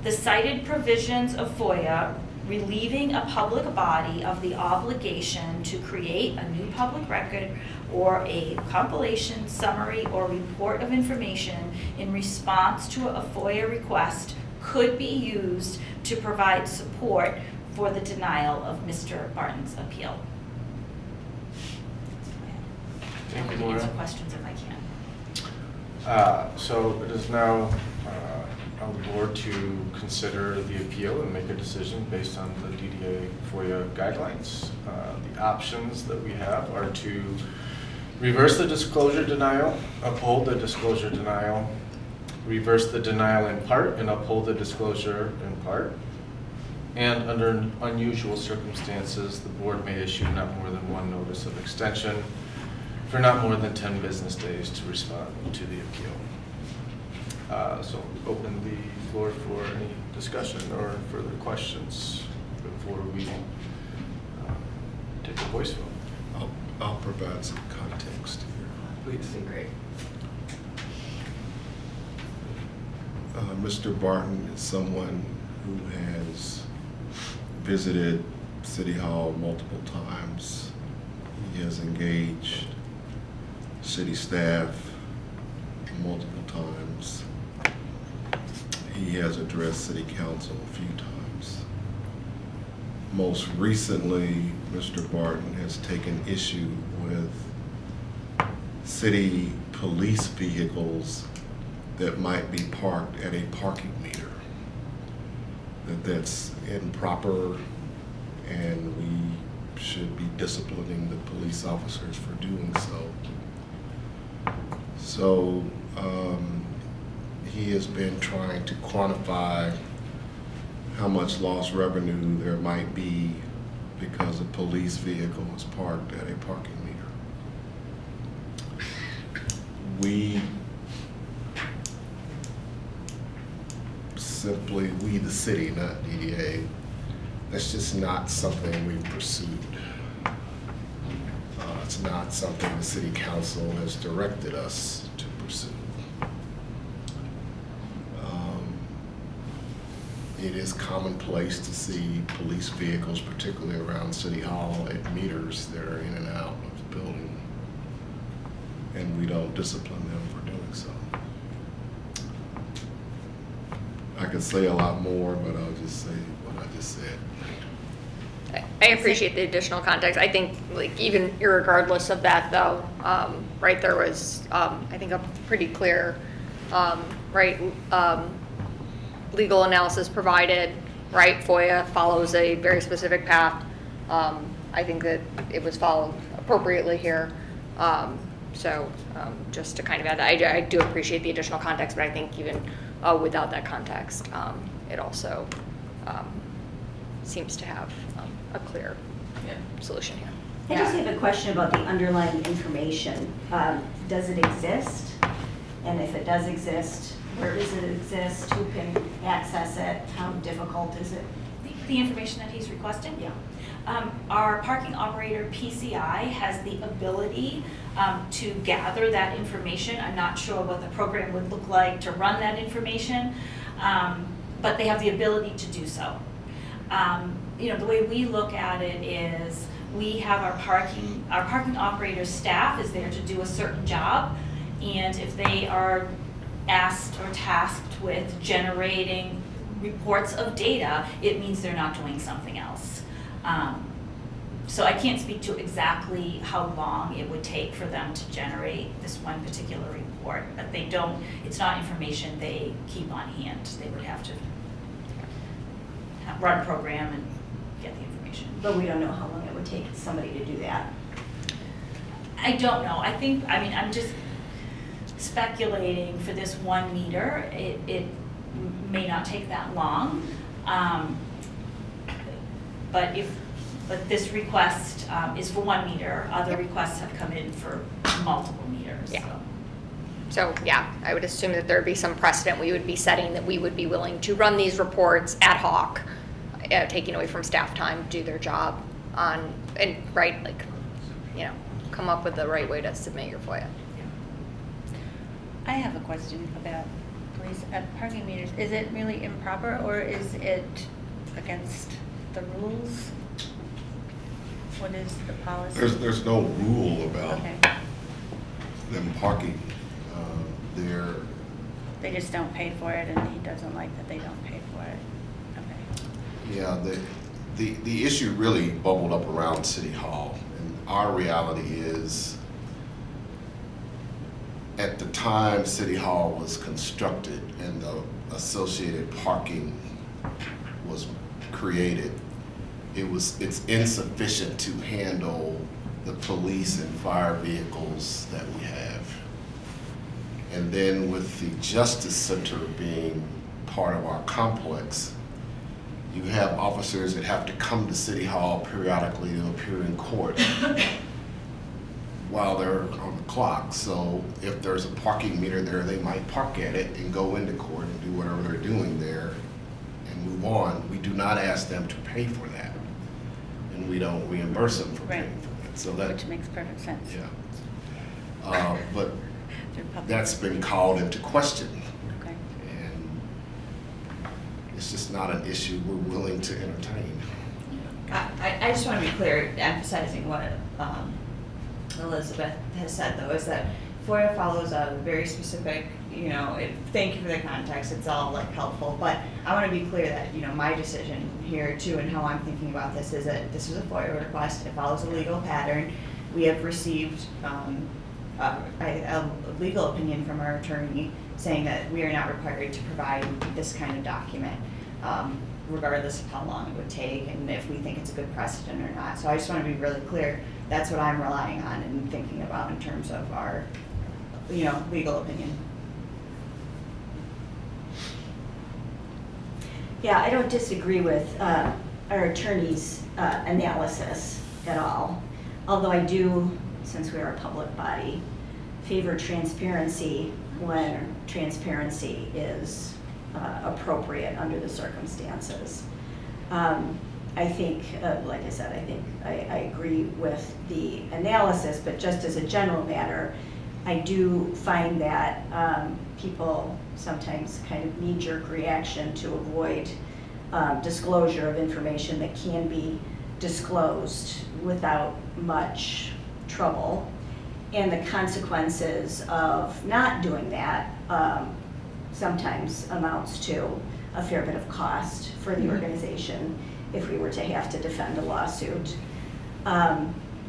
The cited provisions of FOIA relieving a public body of the obligation to create a new public record or a compilation, summary, or report of information in response to a FOIA request could be used to provide support for the denial of Mr. Barton's appeal. Thank you, I'll Maura. answer questions if I can. So it is now on the board to consider the appeal and make a decision based on the DDA FOIA guidelines. The options that we have are to Reverse the disclosure denial, uphold the disclosure denial, reverse the denial in part and uphold the disclosure in part. And under unusual circumstances, the board may issue not more than one notice of extension for not more than 10 business days to respond to the appeal. So open the floor for any discussion or further questions before we take a voice vote. I'll provide some context here. Please. Great. Mr. Barton is someone who has visited City Hall multiple times. He has engaged city staff multiple times. He has addressed City Council a few times. Most recently, Mr. Barton has taken issue with city police vehicles that might be parked at a parking meter. That's improper, and we should be disciplining the police officers for doing so. So he has been trying to quantify how much lost revenue there might be because a police vehicle is parked at a parking meter. We the city, not DDA, that's just not something we've pursued. It's not something the city council has directed us to pursue. It is commonplace to see police vehicles, particularly around City Hall, at meters that are in and out of the building, and we don't discipline them for doing so. I could say a lot more, but I'll just say what I just said. I appreciate the additional context. I think, like, even irregardless of that, though, right, there was, I think, a pretty clear, legal analysis provided, right? FOIA follows a very specific path. I think that it was followed appropriately here. So just to kind of add that, I do appreciate the additional context, but I think even without that context, it also seems to have a clear solution here. I just have a question about the underlying information. Does it exist? And if it does exist, where does it exist? Who can access it? How difficult is it? The information that he's requesting? Yeah. Our parking operator, PCI, has the ability to gather that information. I'm not sure what the program would look like to run that information, but they have the ability to do so. The way we look at it is we have our parking operator staff is there to do a certain job, and if they are asked or tasked with generating reports of data, it means they're not doing something else. So I can't speak to exactly how long it would take for them to generate this one particular report, but it's not information they keep on hand. They would have to run a program and get the information. But we don't know how long it would take somebody to do that. I don't know. I'm just speculating for this 1 meter. It may not take that long. But this request is for 1 meter. Other requests have come in for multiple meters. Yeah. So, yeah, I would assume that there would be some precedent we would be setting that we would be willing to run these reports ad hoc, taking away from staff time to do their job come up with the right way to submit your FOIA. I have a question about police parking meters. Is it really improper, or is it against the rules? What is the policy? There's no rule about Okay. them parking. They just don't pay for it, and he doesn't like that they don't pay for it. Okay. Yeah, the issue really bubbled up around City Hall, and our reality is, at the time City Hall was constructed and the associated parking was created, it's insufficient to handle the police and fire vehicles that we have. And then with the Justice Center being part of our complex, you have officers that have to come to City Hall periodically to appear in court while they're on the clock. So if there's a parking meter there, they might park at it and go into court and do whatever they're doing there and move on. We do not ask them to pay for that, and we don't reimburse them for Right. paying for that. So that, Which makes perfect sense. yeah. But They're public. that's been called into question, Okay. and it's just not an issue we're willing to entertain. I just want to be clear, emphasizing what Elizabeth has said, though, is that FOIA follows a very specific, thank you for the context, it's all like helpful, but I want to be clear that, my decision here too and how I'm thinking about this is that this is a FOIA request, it follows a legal pattern. We have received a legal opinion from our attorney saying that we are not required to provide this kind of document, regardless of how long it would take and if we think it's a good precedent or not. So I just want to be really clear, that's what I'm relying on and thinking about in terms of our, legal opinion. Yeah, I don't disagree with our attorney's analysis at all. Although I do, since we are a public body, favor transparency when transparency is appropriate under the circumstances. I think, like I said, I agree with the analysis, but just as a general matter, I do find that people sometimes kind of knee-jerk reaction to avoid disclosure of information that can be disclosed without much trouble. And the consequences of not doing that sometimes amounts to a fair bit of cost for the organization if we were to have to defend a lawsuit.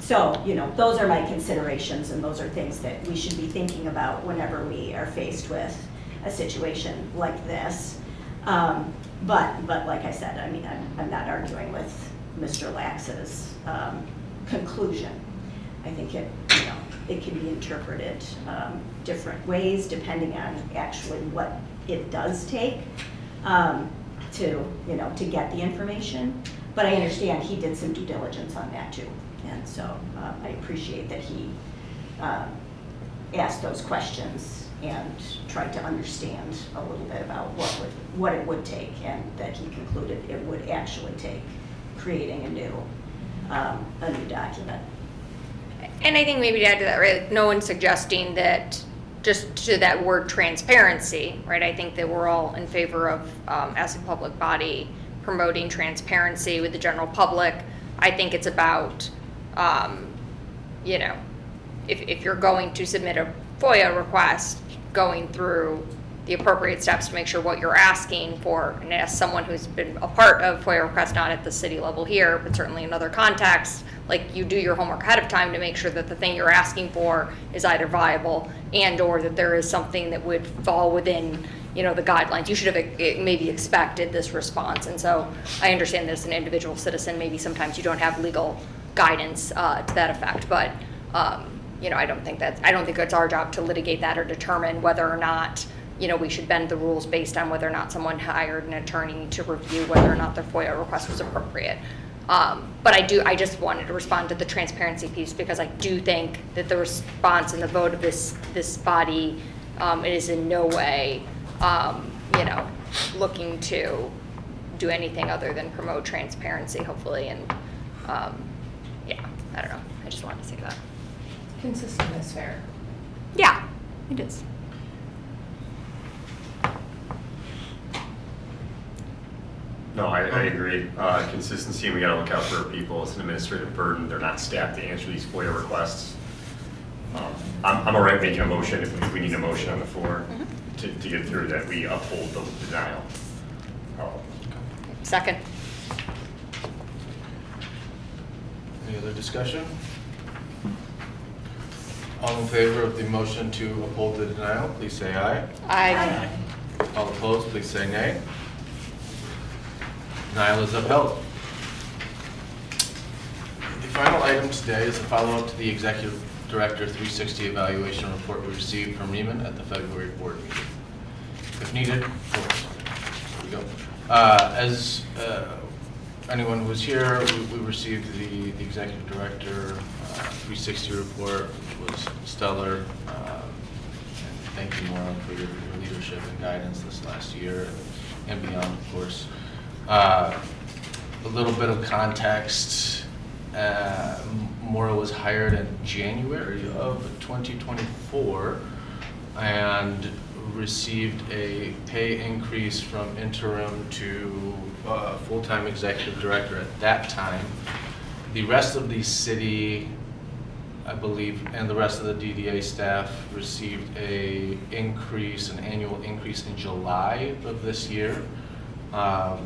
So, those are my considerations, and those are things that we should be thinking about whenever we are faced with a situation like this. But like I said, I mean, I'm not arguing with Mr. Lax's conclusion. I think it can be interpreted different ways depending on actually what it does take to get the information. But I understand he did some due diligence on that too. And so I appreciate that he asked those questions and tried to understand a little bit about what it would take, and that he concluded it would actually take creating a new document. And I think maybe to add to that, right, no one's suggesting that just to that word transparency, right? I think that we're all in favor of, as a public body, promoting transparency with the general public. I think it's about, if you're going to submit a FOIA request, going through the appropriate steps to make sure what you're asking for, and as someone who's been a part of FOIA requests, not at the city level here, but certainly in other contexts, like you do your homework ahead of time to make sure that the thing you're asking for is either viable and or that there is something that would fall within, the guidelines. You should have maybe expected this response. And so I understand that as an individual citizen, maybe sometimes you don't have legal guidance to that effect, but I don't think it's our job to litigate that or determine whether or not we should bend the rules based on whether or not someone hired an attorney to review whether or not their FOIA request was appropriate. But I just wanted to respond to the transparency piece because I do think that the response and the vote of this body is in no way, looking to do anything other than promote transparency, hopefully. And I don't know. I just wanted to say that. Consistent is fair. Yeah, it is. No, I agree. Consistency, we gotta look out for people. It's an administrative burden. They're not staffed to answer these FOIA requests. I'm all right making a motion if we need a motion on the floor to get through that we uphold the denial. Second. Any other discussion? All in favor of the motion to uphold the denial, please say aye. Aye. All opposed, please say nay. Denial is upheld. The final item today is a follow-up to the Executive Director 360 evaluation report we received from Riemann at the February board meeting. If needed, here we go. As anyone who was here, we received the Executive Director 360 report, which was stellar. Thank you, Maura, for your leadership and guidance this last year and beyond, of course. A little bit of context. Maura was hired in January of 2024 and received a pay increase from interim to full-time executive director at that time. The rest of the city, I believe, and the rest of the DDA staff received an annual increase in July of this year.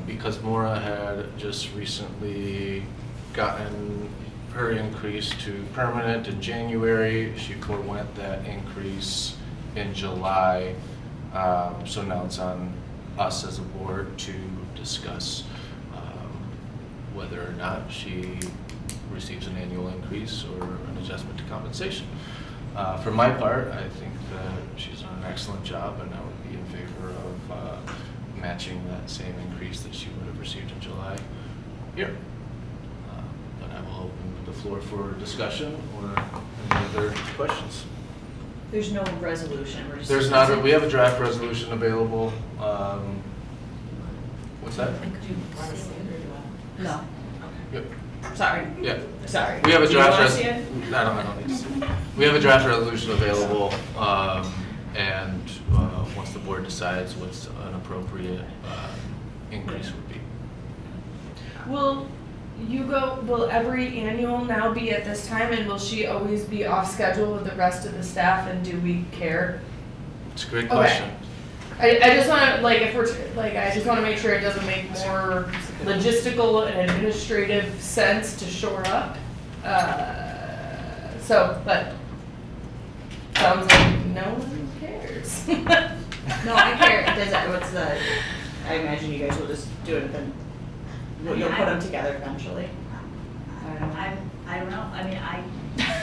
Because Maura had just recently gotten her increase to permanent in January, she forewent that increase in July. So now it's on us as a board to discuss whether or not she receives an annual increase or an adjustment to compensation. For my part, I think that she's done an excellent job, and I would be in favor of matching that same increase that she would have received in July here. But I will open the floor for discussion or any other questions. There's no resolution. We're just There's not, we have a draft resolution available. What's that? No. Yep. Sorry. Yeah. Sorry. We have a Do you draft wanna see it? I don't need to see it. We have a draft resolution available, and once the board decides what's an appropriate increase would be. Will every annual now be at this time, and will she always be off schedule with the rest of the staff, and do we care? It's a great Okay. question. I just wanna, I just wanna make sure it doesn't make more logistical and administrative sense to shore up. But sounds like no one cares. No, I care. Does that, I imagine you guys will just do it, then you'll put them together eventually. I don't know. I don't know, I mean, I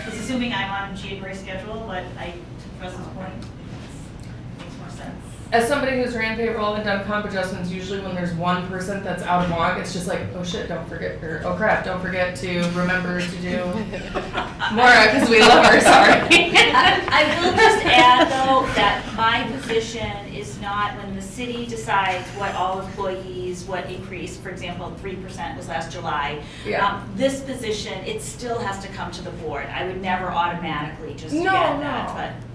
was assuming I'm on January schedule, but to Russell's point, it makes more sense. As somebody who's ran payroll and done comp adjustments, usually when there's one person that's out of whack, it's just like, oh shit, don't forget, or oh crap, don't forget to remember to do Maura, because we love her, sorry. I will just add, though, that my position is not when the city decides what all employees, what increase, for example, 3% was last July. Yeah. This position, it still has to come to the board. I would never automatically just No, get no. that, but.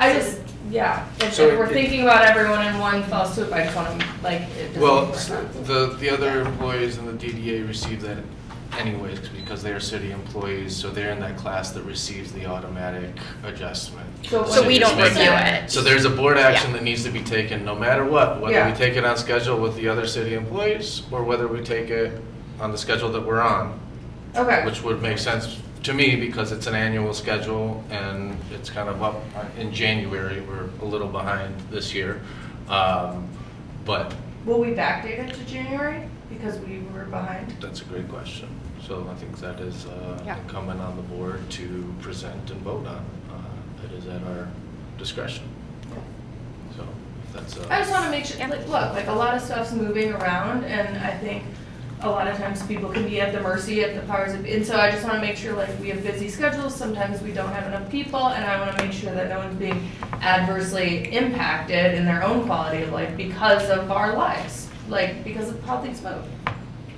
I just, yeah, if So we're it- thinking about everyone in one fell swoop, I just want to, it doesn't Well, make sense. the other employees in the DDA receive that anyways because they are city employees, so they're in that class that receives the automatic adjustment. So we don't Just review making- it. So there's a board action Yeah. that needs to be taken no matter what, whether Yeah. we take it on schedule with the other city employees or whether we take it on the schedule that we're on, Okay, which would make sense to me because it's an annual schedule and it's kind of up in January. We're a little behind this year. But will we backdate it to January because we were behind? that's a great question. So I think that is Yeah. incumbent on the board to present and vote on. It is at our discretion. So if that's I just want to make sure, look, a lot of stuff's moving around, and I think a lot of times people can be at the mercy of the powers of, and so I just want to make sure, we have busy schedules, sometimes we don't have enough people, and I want to make sure that no one's being adversely impacted in their own quality of life because of our lives, because of how things move.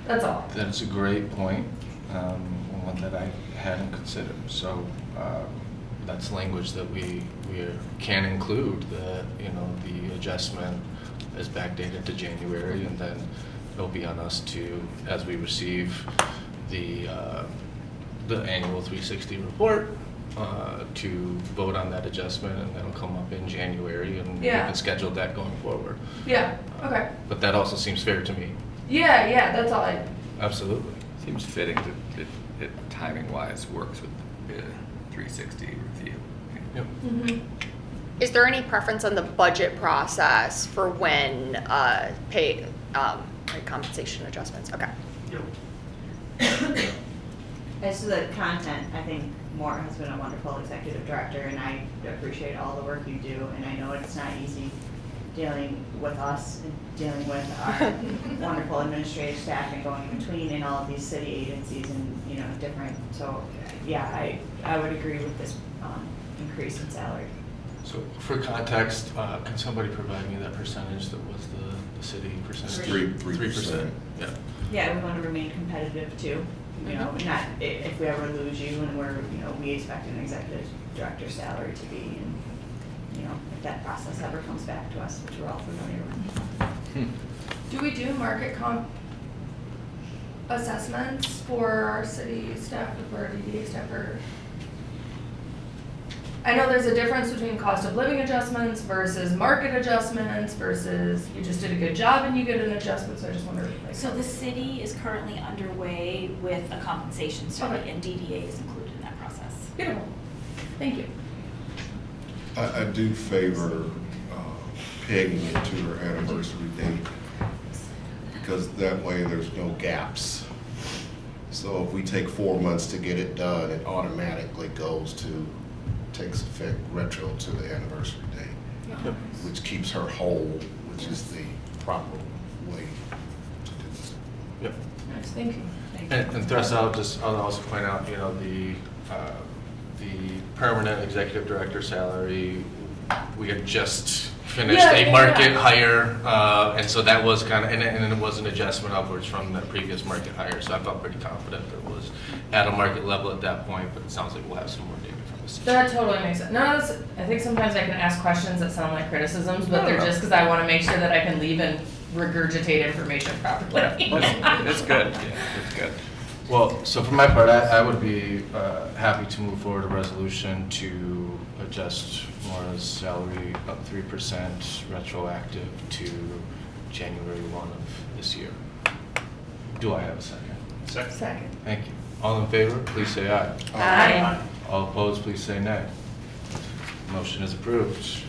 That's all. That's a great point, one that I hadn't considered. So that's language that we can include, that, the adjustment is backdated to January, and then it'll be on us to, as we receive the annual 360 report, to vote on that adjustment, and that'll come up in January, and we Yeah. can schedule that going forward. Yeah, okay. But that also seems fair to me. Yeah, that's all I, Absolutely. Seems fitting that it timing-wise works with the 360 review. Yep. Is there any preference on the budget process for when compensation adjustments? Okay. As to the content, I think Maura has been a wonderful executive director, and I appreciate all the work you do, and I know it's not easy dealing with us, and dealing with our wonderful administrative staff and going between in all of these city agencies and, you know, different, so, yeah, I would agree with this increase in salary. So for context, can somebody provide me that percentage that was the city percentage? 3%. Yeah. Yeah, we want to remain competitive too, you know, not if we ever lose you and we expect an executive director's salary to be, and, you know, if that process ever comes back to us, which we're all familiar with. Do we do market comp assessments for our city staff, for our DDA staff, or? I know there's a difference between cost of living adjustments versus market adjustments versus you just did a good job and you get an adjustment, so I just wonder. Like, So the city is currently underway with a compensation study, Okay. and DDA is included in that process. Beautiful. Thank you. I do favor pegging it to her anniversary date, because that way there's no gaps. So if we take 4 months to get it done, it automatically takes effect retro to the anniversary date, Yep. which keeps her whole, which is the proper way to do it. Yep. Nice, thank you. And Theresa, I'll also point out, you know, the permanent executive director salary, we had just finished Yeah, a yeah, market yeah. hire, and so that was kind of, and it was an adjustment upwards from the previous market hire, so I felt pretty confident that it was at a market level at that point, but it sounds like we'll have some more data from this. That totally makes sense. No, I think sometimes I can ask questions that sound like criticisms, but they're just because I want to make sure that I can leave and regurgitate information properly. It's good, yeah, it's good. Well, so for my part, I would be happy to move forward a resolution to adjust Maura's salary up 3% retroactive to January 1 of this year. Do I have a second? Second. Thank you. All in favor, please say aye. Aye. All opposed, please say nay. Motion is approved.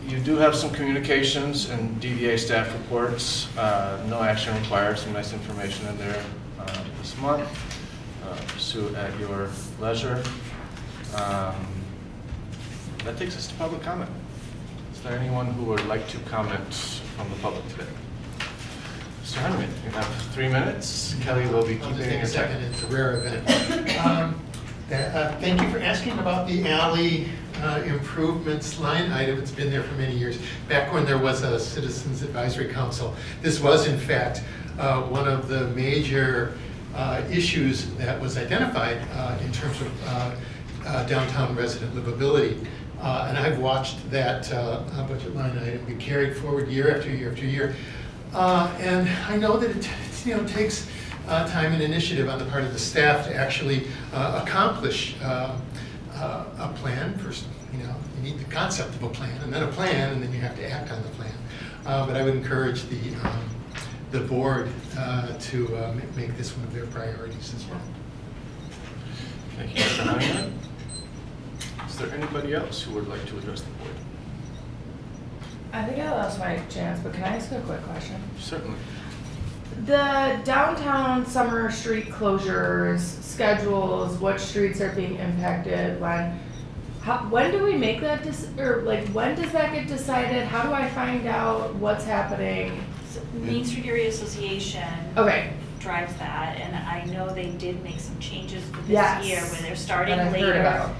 You do have some communications and DDA staff reports. No action required, some nice information in there this month. Pursue at your leisure. That takes us to public comment. Is there anyone who would like to comment from the public today? Mr. Henry, you have 3 minutes. Kelly will be I'll keeping just take in a second, check. it's a rare event. Thank you for asking about the alley improvements line item. It's been there for many years. Back when there was a Citizens Advisory Council, this was in fact one of the major issues that was identified in terms of downtown resident livability. And I've watched that budget line item be carried forward year after year after year. And I know that it takes time and initiative on the part of the staff to actually accomplish a plan. First, you need the concept of a plan, and then a plan, and then you have to act on the plan. But I would encourage the board to make this one of their priorities as well. Thank you, Mr. Henry. Is there anybody else who would like to address the board? I think I lost my chance, but can I ask a quick question? Certainly. The downtown summer street closures, schedules, what streets are being impacted, when do we make that, when does that get decided? How do I find out what's happening? Main Street Area Association Okay. drives that, and I know they did make some changes for this Yes. year, where they're starting That I've heard later, about.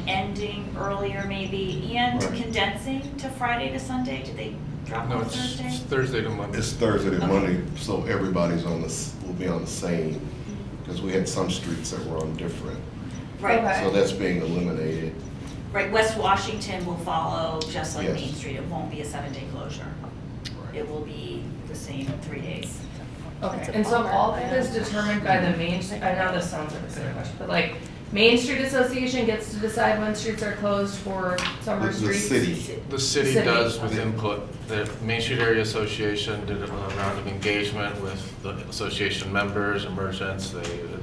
ending earlier maybe, and Right. condensing to Friday to Sunday. Did they drop No, on it's Thursday? Thursday to Monday. It's Thursday to Okay. Monday, so everybody's will be on the same, because we had some streets that were on different. Right, Okay. So that's being eliminated. right. West Washington will follow just like Yes. Main Street. It won't be a 7-day closure. It will be the same 3 days. Okay, and so all that is determined by the I know this sounds like a silly question, but Main Street Association gets to decide when streets are closed for summer The streets? city. The city City. does with Okay. input. The Main Street Area Association did a round of engagement with the association members, emergents.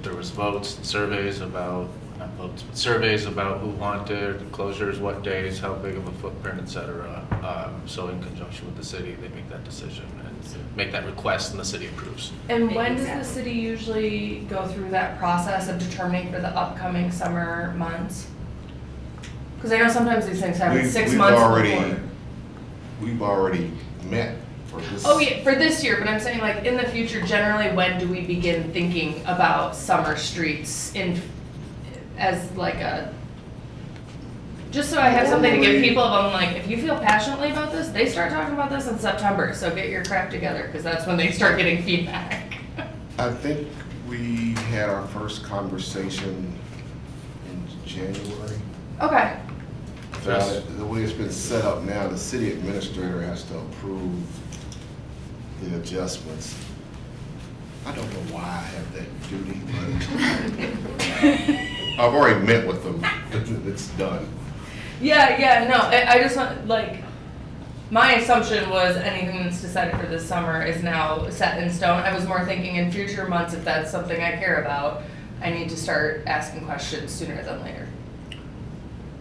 There was votes, and surveys about, not votes, but surveys about who wanted closures, what days, how big of a footprint, et cetera. So in conjunction with the city, they make that decision and make that request, and the city approves. And when does the Exactly. city usually go through that process of determining for the upcoming summer months? Because I know sometimes these things happen 6 months before. We've already met for this. Oh yeah, for this year, but I'm saying like in the future, generally, when do we begin thinking about summer streets as like a, just so I have something to give people, if I'm like, if you feel passionately about this, they start talking about this in September, so get your crap together, because that's when they start getting feedback. I think we had our first conversation in January. Okay, The way it's been set up now, the city administrator has to approve the adjustments. I don't know why I have that duty, but I've already met with them. It's done. yeah, no, I just want, like, my assumption was anything that's decided for this summer is now set in stone. I was more thinking in future months, if that's something I care about, I need to start asking questions sooner than later.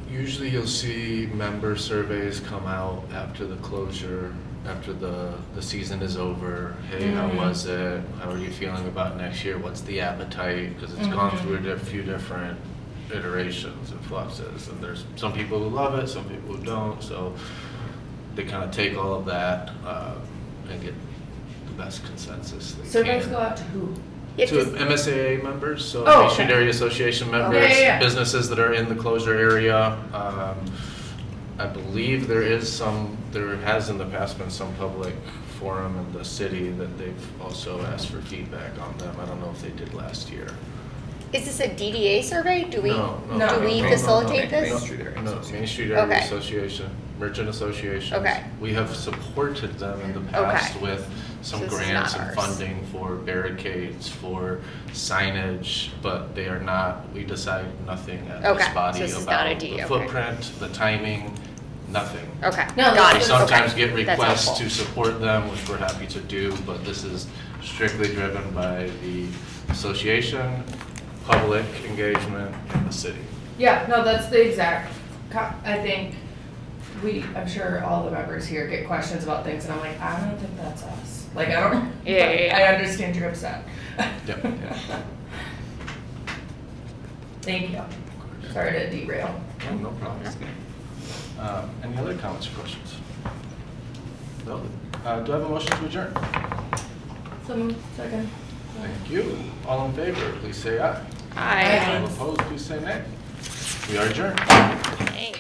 Usually you'll see member surveys come out after the closure, after the season is over. Hey, how was it? How are you feeling about next year? What's the appetite? Because it's gone through a few different iterations and fluxes. And there's some people who love it, some people who don't. So they kind of take all of that and get the best consensus they Surveys can. go out to who? It To just- MSAA members, so Oh, Main Street okay. Area Association members, Yeah. businesses that are in the closure area. I believe there has in the past been some public forum in the city that they've also asked for feedback on them. I don't know if they did last year. Is this a DDA survey? Do we, No, No. do we no, facilitate Main this? Street Area No, Association. Main Street Area Okay. Association, merchant associations. Okay. We have supported them in the past Okay. with some So this is grants not and ours. funding for barricades, for signage, but they are not, we decide nothing at this Okay, so body this is not a about D, the okay. footprint, the timing, nothing. Okay, No, got We it. sometimes Okay. get That's requests helpful. to support them, which we're happy to do, but this is strictly driven by the association, public engagement, and the city. Yeah, no, that's the exact, I think I'm sure all the members here get questions about things and I'm like, I don't think that's us. Like, I don't, Yeah. I understand you're upset. Yep. Thank you. Sorry to derail. Oh, no problem. Any other comments or questions? No. Do I have a motion to adjourn? Second. Thank you. All in favor, please say aye. Aye. All opposed, please say nay. We are adjourned. Thanks.